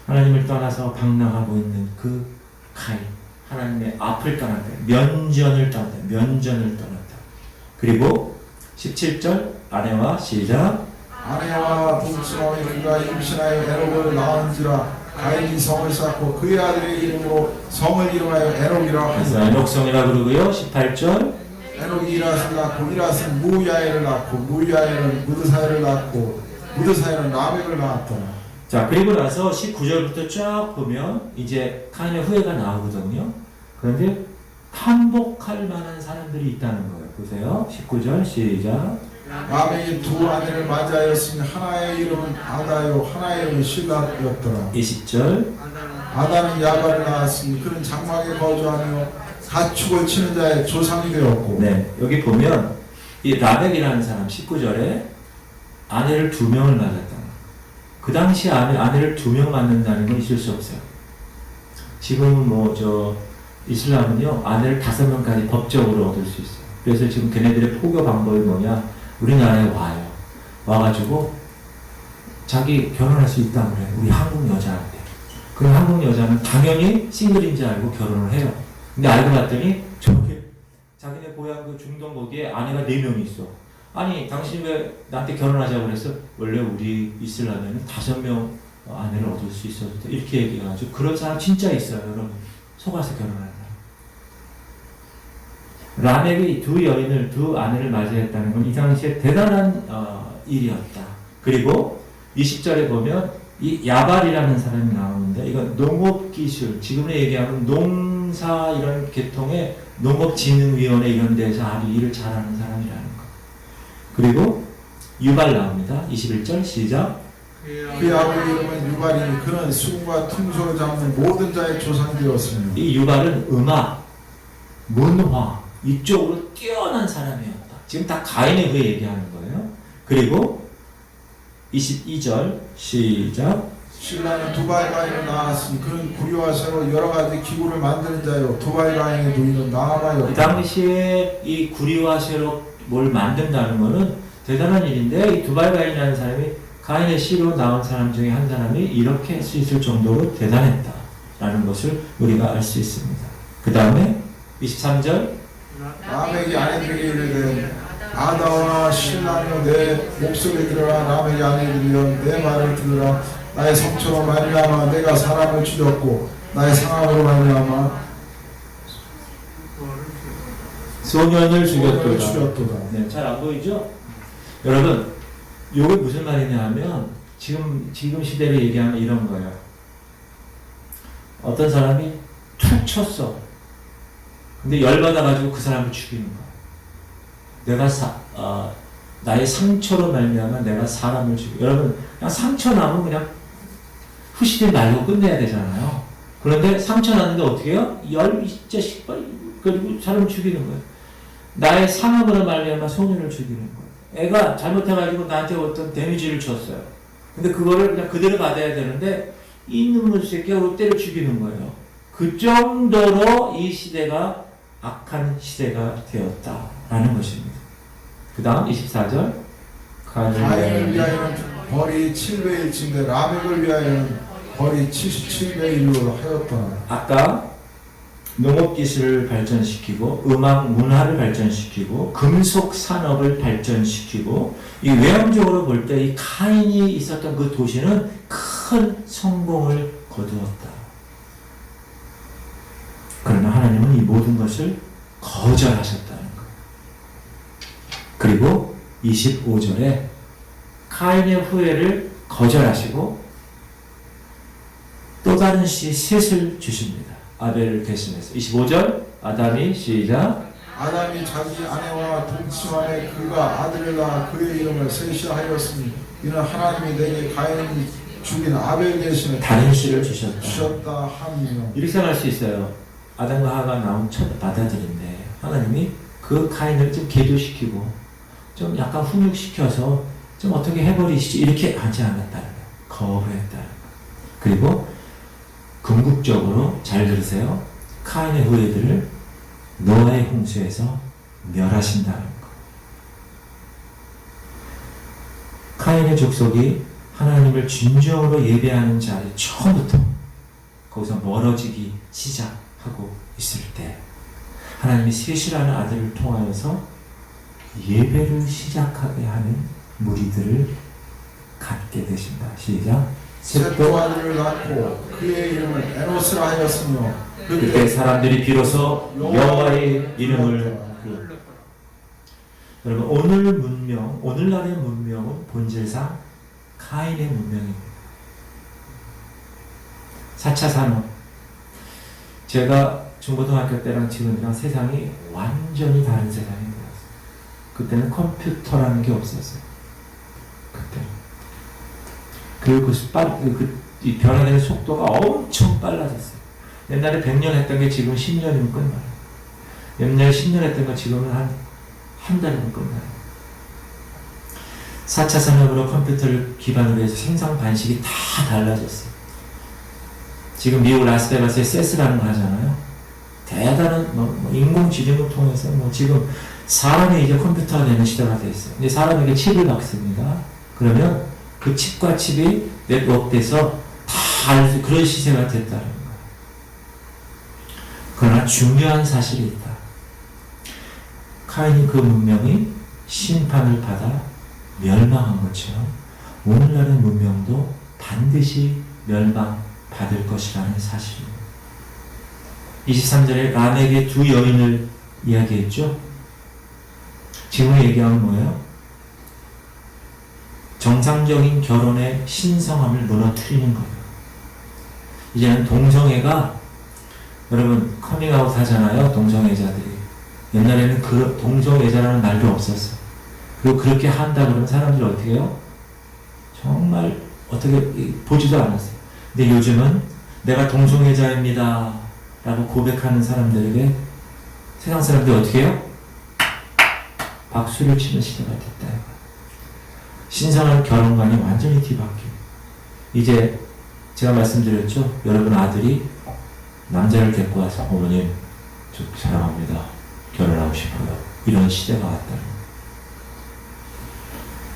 하나님을 떠나서 방랑하고 있는 그 가인, 하나님의 앞을 떠났다, 면전을 떠났다, 면전을 떠났다. 그리고 17절 아내와 시작. 아내와 동침함에 그가 임신하여 에녹을 낳은지라. 가인이 성을 쌓고 그의 아들의 이름으로 성을 이름하여 에녹이라 그래서 하니라. 에녹성이라 그러고요. 18절 에녹이 이랏을 낳고 이랏은 무야엘을 낳고 무야엘은 무드사엘을 낳고 무드사엘은 라멕을 낳았더라. 자, 그리고 나서 19절부터 쫙 보면 이제 카인의 후예가 나오거든요. 그런데 한복할 만한 사람들이 있다는 거예요. 보세요. 19절 시작. 라멕이 두 아내를 맞이하였으니 하나의 이름은 아다요 하나의 이름은 실라였더라. 20절 아다는 야발을 낳았으니 그는 장막에 거주하며 가축을 치는 자의 조상이 되었고. 네, 여기 보면 이 라멕이라는 사람 19절에 아내를 2명을 맞았다. 그 당시 아내를 2명 맞는다는 건 있을 수 없어요. 지금 이슬람은요, 아내를 5명까지 법적으로 얻을 수 있어요. 그래서 지금 걔네들의 포교 방법이 뭐냐? 우리나라에 와요. 와가지고 자기 결혼할 수 있다고 그래요. 우리 한국 여자한테. 그럼 한국 여자는 당연히 싱글인 줄 알고 결혼을 해요. 근데 알고 봤더니 저기 자기네 고향 그 중동 거기에 아내가 4명이 있어. 아니 당신 왜 나한테 결혼하자고 그랬어? 원래 우리 이슬람에는 5명 아내를 얻을 수 있어도 돼. 이렇게 얘기해가지고 그런 사람 진짜 있어요. 여러분 속아서 결혼하는 사람. 라멕이 2 아내를 맞이했다는 건 이 당시에 대단한 일이었다. 그리고 20절에 보면 이 야발이라는 사람이 나오는데 이건 농업기술, 지금의 얘기하면 농사 이런 계통의 농업진흥위원회 이런 데서 아주 일을 잘하는 사람이라는 거. 그리고 유발 나옵니다. 21절 시작. 그의 아버지 이름은 유발이니 그는 수금과 퉁소를 잡는 모든 자의 조상이 되었으며. 이 유발은 음악, 문화 이쪽으로 뛰어난 사람이었다. 지금 다 가인에 의해 얘기하는 거예요. 그리고 22절 시작. 신라는 두발가인을 낳았으니 그는 구리와 쇠로 여러 가지 기구를 만드는 자요 두발가인의 부인은 나아마였다. 그 당시에 이 구리와 쇠로 뭘 만든다는 거는 대단한 일인데 이 두발가인이라는 사람이 가인의 씨로 나온 사람 중에 한 사람이 이렇게 할 수 있을 정도로 대단했다라는 것을 우리가 알 수 있습니다. 그 다음에 23절 라멕이 아내들에게 이르되 아다와 신라며 내 목소리 들으라. 라멕이 아내들이여 내 말을 들으라. 나의 성처로 말미암아 내가 사람을 죽였고 나의 상함으로 말미암아 소년을 죽였도다. 죽였도다. 네, 잘 안 보이죠? 여러분, 요게 무슨 말이냐 하면 지금 시대를 얘기하면 이런 거예요. 어떤 사람이 툭 쳤어. 근데 열받아가지고 그 사람을 죽이는 거야. 내가 나의 상처로 말미암아 내가 사람을 죽여. 여러분, 그냥 상처 나면 그냥 후시대 말고 끝내야 되잖아요. 그런데 상처 났는데 어떻게 해요? 이 자식 그리고 사람을 죽이는 거예요. 나의 상함으로 말미암아 소년을 죽이는 거예요. 애가 잘못해가지고 나한테 어떤 데미지를 줬어요. 근데 그거를 그냥 그대로 받아야 되는데 이놈의 새끼가 때려 죽이는 거예요. 그 정도로 이 시대가 악한 시대가 되었다라는 것입니다. 그 다음 24절 가인을 위하여는 벌이 7배일진데 라멕을 위하여는 거리 77배 일로 하였다. 아까 농업기술을 발전시키고 음악 문화를 발전시키고 금속 산업을 발전시키고 이 외형적으로 볼 때 이 카인이 있었던 그 도시는 큰 성공을 거두었다. 그러나 하나님은 이 모든 것을 거절하셨다는 것. 그리고 25절에 카인의 후회를 거절하시고 또 다른 셋을 주십니다. 아벨을 대신해서 25절 아담이 시작 아담이 자기 아내와 동침함에 그가 아들을 낳아 그의 이름을 셋이 하였으니 이는 하나님이 내게 가인이 죽인 아벨 대신에 다른 씨를 주셨다. 주셨다 함이요. 이렇게 생각할 수 있어요. 아담과 하와가 나온 첫 아들인데 하나님이 그 카인을 좀 계도시키고 좀 약간 훈육시켜서 좀 어떻게 해버리시지 이렇게 하지 않았다는 거예요. 거부했다는 거예요. 그리고 궁극적으로 잘 들으세요. 카인의 후예들을 노아의 홍수에서 멸하신다는 거. 카인의 족속이 하나님을 진정으로 예배하는 자리 처음부터 거기서 멀어지기 시작하고 있을 때 하나님이 셋이라는 아들을 통하여서 예배를 시작하게 하는 무리들을 갖게 되신다. 시작. 셋도 아들을 낳고 그의 이름을 에노스라 하였으며 그때 사람들이 비로소 여호와의 이름을 불렀다. 여러분 오늘 문명, 오늘날의 문명은 본질상 카인의 문명입니다. 4차 산업. 제가 중고등학교 때랑 지금이랑 세상이 완전히 다른 세상이 되었어요. 그때는 컴퓨터라는 게 없었어요. 그때는. 이 변화되는 속도가 엄청 빨라졌어요. 옛날에 100년 했던 게 지금 10년이면 끝나요. 옛날에 10년 했던 거 지금은 한 달이면 끝나요. 4차 산업으로 컴퓨터를 기반으로 해서 생산 방식이 다 달라졌어요. 지금 미국 라스베가스에 세스라는 거 하잖아요. 대단한 인공지능을 통해서 지금 사람이 이제 컴퓨터가 되는 시대가 되어 있어요. 근데 사람에게 칩을 박습니다. 그러면 그 칩과 칩이 네트워크돼서 다 그런 시세가 됐다는 거예요. 그러나 중요한 사실이 있다. 카인이 그 문명이 심판을 받아 멸망한 것처럼 오늘날의 문명도 반드시 멸망받을 것이라는 사실입니다. 23절에 람에게 두 여인을 이야기했죠. 지금 얘기하는 뭐예요? 정상적인 결혼의 신성함을 무너뜨리는 거예요. 이제는 동성애가 여러분 커밍아웃 하잖아요. 동성애자들이. 옛날에는 그 동성애자라는 말도 없었어요. 그리고 그렇게 한다 그러면 사람들이 어떻게 해요? 정말 어떻게 보지도 않았어요. 근데 요즘은 내가 동성애자입니다 라고 고백하는 사람들에게 세상 사람들이 어떻게 해요? 박수를 치는 시대가 됐다. 신성한 결혼관이 완전히 뒤바뀌고 이제 제가 말씀드렸죠. 여러분 아들이 남자를 데리고 와서 어머님 저 사랑합니다. 결혼하고 싶어요. 이런 시대가 왔다는 거예요.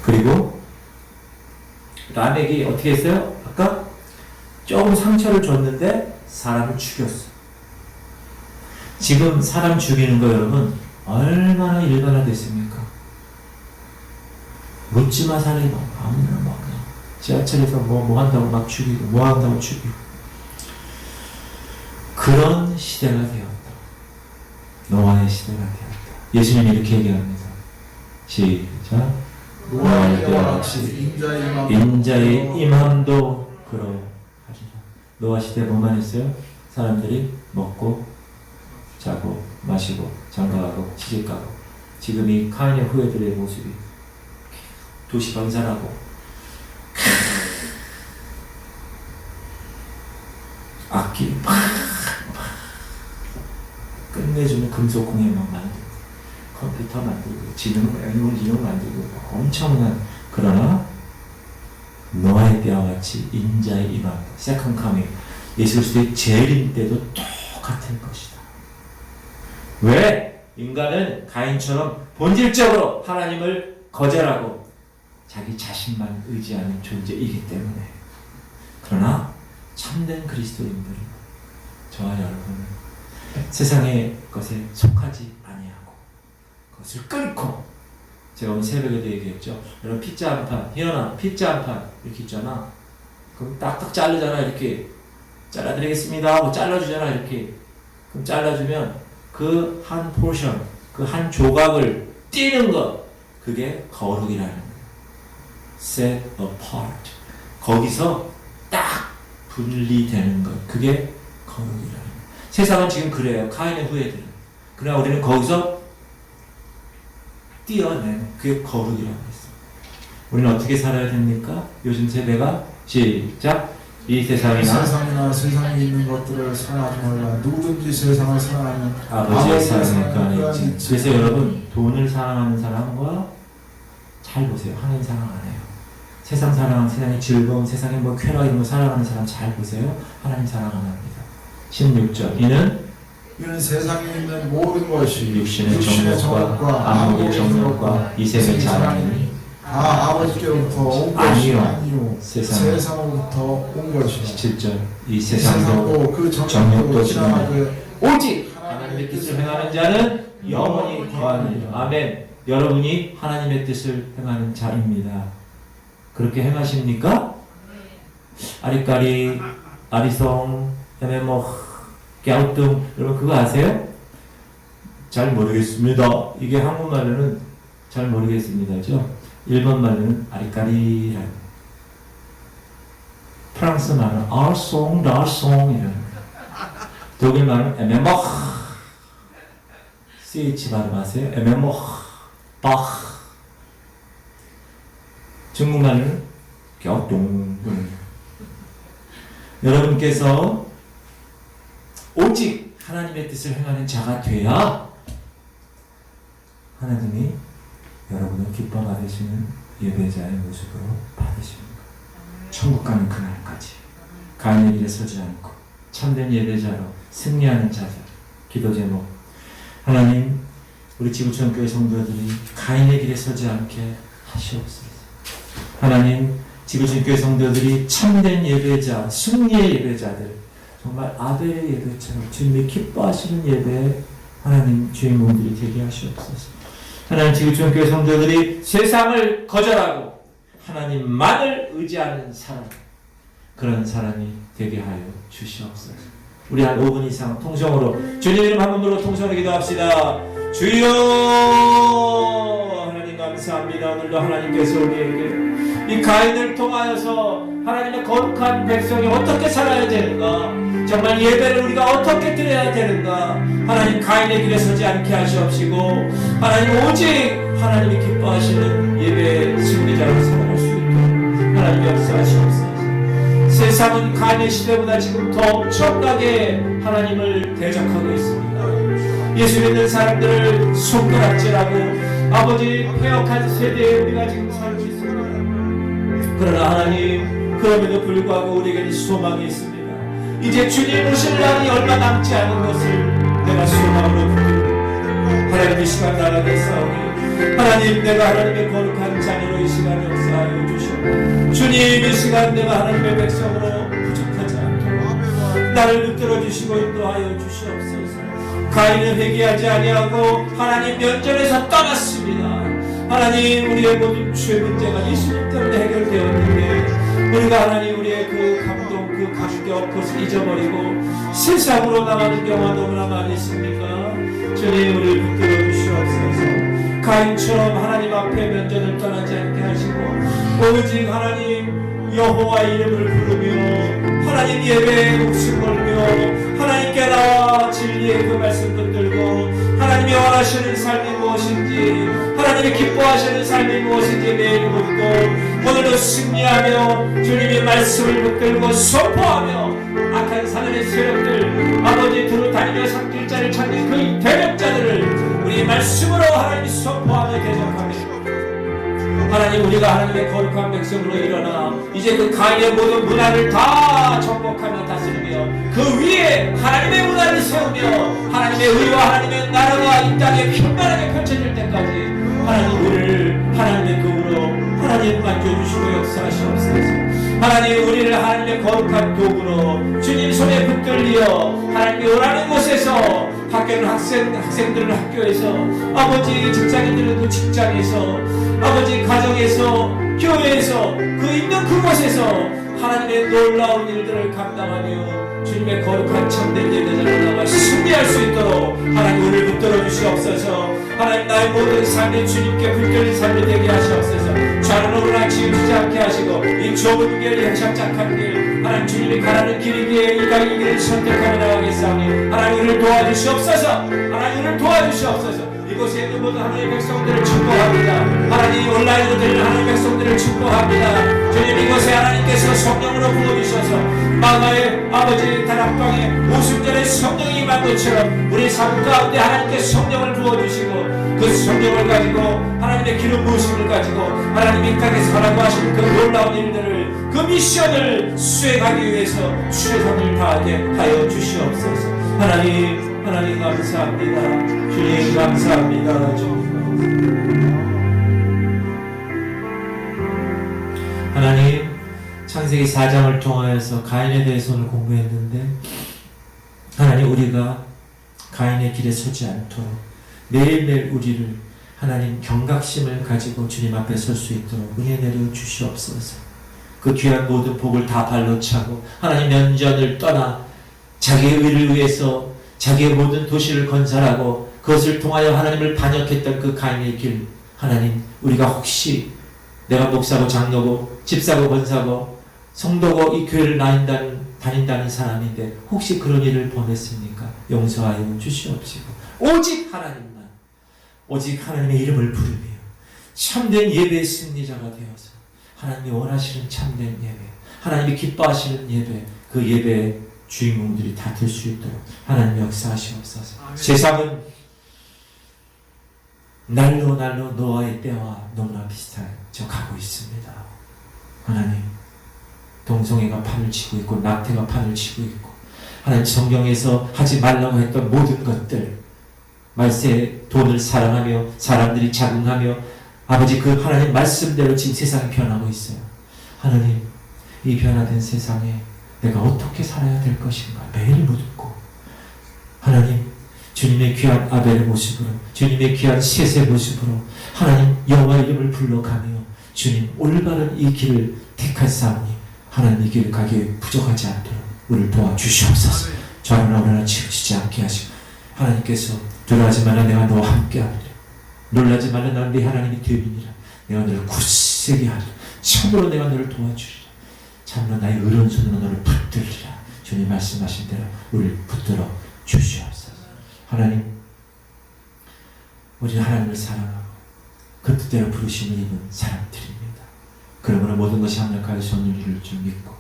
그리고 람에게 어떻게 했어요? 아까 조금 상처를 줬는데 사람을 죽였어. 지금 사람 죽이는 거 여러분 얼마나 일반화됐습니까? 묻지마 살리마 아무나 막 지하철에서 뭐 한다고 막 죽이고 뭐 한다고 죽이고 그런 시대가 되었다. 노아의 시대가 되었다. 예수님이 이렇게 얘기합니다. 시작. 노아의 때와 같이 인자의 임함도 그러하시라. 노아 시대 뭐만 했어요? 사람들이 먹고 자고 마시고 장가가고 시집가고 지금 이 카인의 후예들의 모습이 도시 건설하고 악기 막 끝내주는 금속 공예만 만들고 컴퓨터 만들고 인공지능 만들고 엄청난 그러나 노아의 때와 같이 인자의 임함 세컨 카밍 예수 그리스도의 재림 때도 똑같을 것이다. 왜? 인간은 가인처럼 본질적으로 하나님을 거절하고 자기 자신만 의지하는 존재이기 때문에. 그러나 참된 그리스도인들은 저와 여러분은 세상의 것에 속하지 아니하고 그것을 끊고, 제가 오늘 새벽에도 얘기했죠. 여러분 피자 한 판, 희연아 피자 한 판 이렇게 있잖아. 그럼 딱딱 자르잖아. 이렇게 잘라드리겠습니다 하고 잘라주잖아. 이렇게 그럼 잘라주면 그 한 포션, 그 한 조각을 띄는 것, 그게 거룩이라는 거예요. Set apart. 거기서 딱 분리되는 것, 그게 거룩이라는 거예요. 세상은 지금 그래요. 카인의 후예들은. 그러나 우리는 거기서 띄어내는, 그게 거룩이라고 했어요. 우리는 어떻게 살아야 됩니까? 요즘 세대가 시작. 이 세상이나 세상에 있는 것들을 사랑하지 말라. 누구든지 세상을 사랑하면 아버지의 사랑을 끄아내지. 그래서 여러분, 돈을 사랑하는 사람과, 잘 보세요. 하나님 사랑 안 해요. 세상 사랑하는, 세상의 즐거움, 세상의 뭐 쾌락 이런 거 사랑하는 사람 잘 보세요. 하나님 사랑 안 합니다. 16절. 이는 세상에 있는 모든 것이 육신의 정욕과 안목의 정욕과 이생의 자랑이니 다 아버지께로부터 온 것이 아니요 세상으로부터 온 것이라. 17절. 이 세상도 그 정욕도 지나가되 오직 하나님의 뜻을 행하는 자는 영원히 거하느니라. 아멘. 여러분이 하나님의 뜻을 행하는 자입니다. 그렇게 행하십니까? 아리까리, 아리송, 그다음에 뭐 갸우뚱, 여러분 그거 아세요? 잘 모르겠습니다. 이게 한국말로는 잘 모르겠습니다죠. 일본 말로는 아리까리라는, 프랑스 말은 알송, 라송 이라는, 독일 말은 에메머, CH 발음하세요. 에메머, 바. 중국 말은 갸우뚱. 여러분께서 오직 하나님의 뜻을 행하는 자가 돼야 하나님이 여러분을 기뻐 받으시는 예배자의 모습으로 받으십니다. 천국 가는 그날까지 가인의 길에 서지 않고 참된 예배자로 승리하는 자들. 기도 제목. 하나님, 우리 지구촌 교회 성도들이 가인의 길에 서지 않게 하시옵소서. 하나님, 지구촌 교회 성도들이 참된 예배자, 승리의 예배자들, 정말 아벨의 예배처럼 주님이 기뻐하시는 예배에 하나님 주인공들이 되게 하시옵소서. 하나님, 지구촌 교회 성도들이 세상을 거절하고 하나님만을 의지하는 사람, 그런 사람이 되게 하여 주시옵소서. 우리 한 5분 이상 통성으로 주님 이름 한 번으로 통성으로 기도합시다. 주여, 하나님 감사합니다. 오늘도 하나님께서 우리에게 이 가인을 통하여서 하나님의 거룩한 백성이 어떻게 살아야 되는가, 정말 예배를 우리가 어떻게 드려야 되는가, 하나님 가인의 길에 서지 않게 하시옵시고, 하나님 오직 하나님이 기뻐하시는 예배의 승리자로 살아갈 수 있도록 하나님 역사하시옵소서. 세상은 가인의 시대보다 지금 더 엄청나게 하나님을 대적하고 있습니다. 예수 믿는 사람들을 손가락질하고 아버지 폐역한 세대에 우리가 지금 살고 있습니다. 그러나 하나님, 그럼에도 불구하고 우리에게는 소망이 있습니다. 이제 주님 오실 날이 얼마 남지 않은 것을 내가 소망으로 붙들고 하나님 이 시간 나라에 싸우니, 하나님 내가 하나님의 거룩한 자녀로 이 시간 역사하여 주시옵소서. 주님 이 시간 내가 하나님의 백성으로 부족하지 않도록 나를 붙들어 주시고 인도하여 주시옵소서. 가인은 회개하지 아니하고 하나님 면전에서 떠났습니다. 하나님, 우리의 모든 죄 문제가 예수님 때문에 해결되었는데 우리가 하나님 우리의 그 감동, 그 감격, 그것을 잊어버리고 세상으로 나가는 경우가 너무나 많이 있습니까? 주님, 우리를 붙들어 주시옵소서. 가인처럼 하나님 앞에 면전을 떠나지 않게 하시고 오직 하나님 여호와 이름을 부르며 하나님 예배에 목숨 걸며 하나님께 나와 진리의 그 말씀 붙들고 하나님이 원하시는 삶이 무엇인지, 하나님이 기뻐하시는 삶이 무엇인지 매일 묻고 오늘도 승리하며 주님의 말씀을 붙들고 선포하며 악한 사단의 세력들, 아버지 두루 다니며 산길자를 찾는 그 대적자들을 우리 말씀으로 하나님이 선포하며 대적하며 하나님, 우리가 하나님의 거룩한 백성으로 일어나 이제 그 가인의 모든 문화를 다 정복하며 다스리며 그 위에 하나님의 문화를 세우며 하나님의 의와 하나님의 나라가 이 땅에 평안하게 펼쳐질 때까지 하나님 우리를 하나님의 금으로 하나님 만져주시고 역사하시옵소서. 하나님 우리를 하나님의 거룩한 도구로 주님 손에 붙들려 하나님이 원하는 곳에서 학교는 학생들은 학교에서 아버지 직장인들은 그 직장에서 아버지 가정에서 교회에서 그 있는 그곳에서 하나님의 놀라운 일들을 감당하며 주님의 거룩한 참된 예배자를 나가 승리할 수 있도록 하나님 우리를 붙들어 주시옵소서. 하나님 나의 모든 삶이 주님께 붙들린 삶이 되게 하시옵소서. 좌는 오르나 지우지 않게 하시고 이 좁은 길 협착한 길 하나님 주님이 가라는 길이기에 이 길을 선택하며 나가겠사오니 하나님 우리를 도와주시옵소서. 하나님 우리를 도와주시옵소서. 이곳에 있는 모든 하나님의 백성들을 축복합니다. 하나님 온라인으로 들리는 하나님의 백성들을 축복합니다. 주님 이곳에 하나님께서 성령으로 부어주셔서 마가의 아버지 다락방에 오순절에 성령이 임한 것처럼 우리 삶 가운데 하나님께 성령을 부어주시고 그 성령을 가지고 하나님의 기름 부으심을 가지고 하나님 이 땅에서 하라고 하신 그 놀라운 일들을 그 미션을 수행하기 위해서 최선을 다하게 하여 주시옵소서. 하나님 감사합니다. 주님 감사합니다. 하나님 창세기 4장을 통하여서 가인에 대해서 오늘 공부했는데 하나님 우리가 가인의 길에 서지 않도록 매일매일 우리를 하나님 경각심을 가지고 주님 앞에 설 수 있도록 은혜 내려 주시옵소서. 그 귀한 모든 복을 다 발로 차고 하나님 면전을 떠나 자기의 의를 위해서 자기의 모든 도시를 건설하고 그것을 통하여 하나님을 반역했던 그 가인의 길 하나님 우리가 혹시 내가 목사고 장로고 집사고 권사고 성도고 이 교회를 다닌다는 사람인데 혹시 그런 일을 범했습니까? 용서하여 주시옵시고 오직 하나님만 오직 하나님의 이름을 부르며 참된 예배의 승리자가 되어서 하나님이 원하시는 참된 예배 하나님이 기뻐하시는 예배 그 예배의 주인공들이 다 될 수 있도록 하나님 역사하시옵소서. 세상은 날로 노아의 때와 너무나 비슷해져 가고 있습니다. 하나님 동성애가 판을 치고 있고 낙태가 판을 치고 있고 하나님 성경에서 하지 말라고 했던 모든 것들 말세 돈을 사랑하며 사람들이 자궁하며 아버지 그 하나님 말씀대로 지금 세상이 변하고 있어요. 하나님 이 변화된 세상에 내가 어떻게 살아야 될 것인가 매일 묻고 하나님 주님의 귀한 아벨의 모습으로 주님의 귀한 셋의 모습으로 하나님 여호와 이름을 불러가며 주님 올바른 이 길을 택하사오니 하나님 이 길을 가기에 부족하지 않도록 우리를 도와주시옵소서. 좌우나 우러나 치우치지 않게 하시고 하나님께서 두려워하지 말라 내가 너와 함께하리라 놀라지 말라 난 네 하나님이 되리니라 내가 너를 굳세게 하리라 참으로 내가 너를 도와주리라 참으로 나의 의로운 손으로 너를 붙들리라. 주님 말씀하신 대로 우리를 붙들어 주시옵소서. 하나님 우리는 하나님을 사랑하고 그 뜻대로 부르심을 입은 사람들입니다. 그러므로 모든 것이 합력하여 선을 이룰 줄 믿고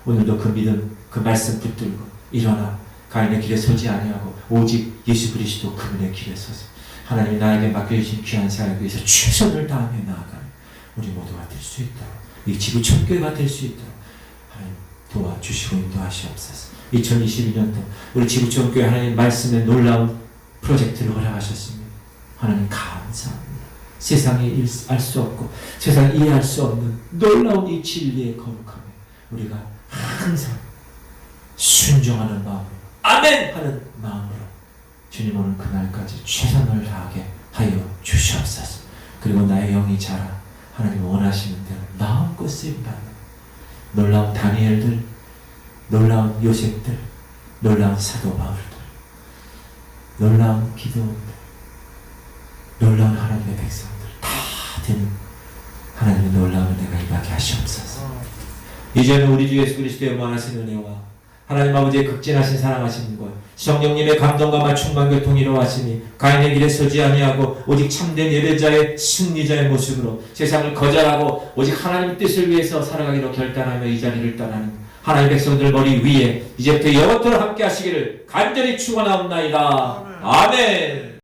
오늘도 그 믿음 그 말씀 붙들고 일어나 가인의 길에 서지 아니하고 오직 예수 그리스도 그분의 길에 서서 하나님이 나에게 맡겨주신 귀한 사역을 위해서 최선을 다하며 나아가는 우리 모두가 될 수 있도록 이 지구 천교회가 될 수 있도록 하나님 도와주시고 인도하시옵소서. 2021년도 우리 지구 천교회 하나님 말씀의 놀라운 프로젝트를 허락하셨습니다. 하나님 감사합니다. 세상에 알 수 없고 세상에 이해할 수 없는 놀라운 이 진리의 거룩함에 우리가 항상 순종하는 마음으로 아멘 하는 마음으로 주님 오늘 그날까지 최선을 다하게 하여 주시옵소서. 그리고 나의 영이 자라 하나님 원하시는 대로 마음껏 쓰임받는 놀라운 다니엘들 놀라운 요셉들 놀라운 사도 바울들 놀라운 기도원들 놀라운 하나님의 백성들 다 되는 하나님의 놀라운 은혜가 임하게 하시옵소서. 이제는 우리 주 예수 그리스도의 무한하신 은혜와 하나님 아버지의 극진하신 사랑하시는 것 성령님의 감동과 충만 교통 이루어하시니 가인의 길에 서지 아니하고 오직 참된 예배자의 승리자의 모습으로 세상을 거절하고 오직 하나님의 뜻을 위해서 살아가기로 결단하며 이 자리를 떠나는 하나님의 백성들 머리 위에 이제부터 영원토록 함께 하시기를 간절히 축원하옵나이다. 아멘.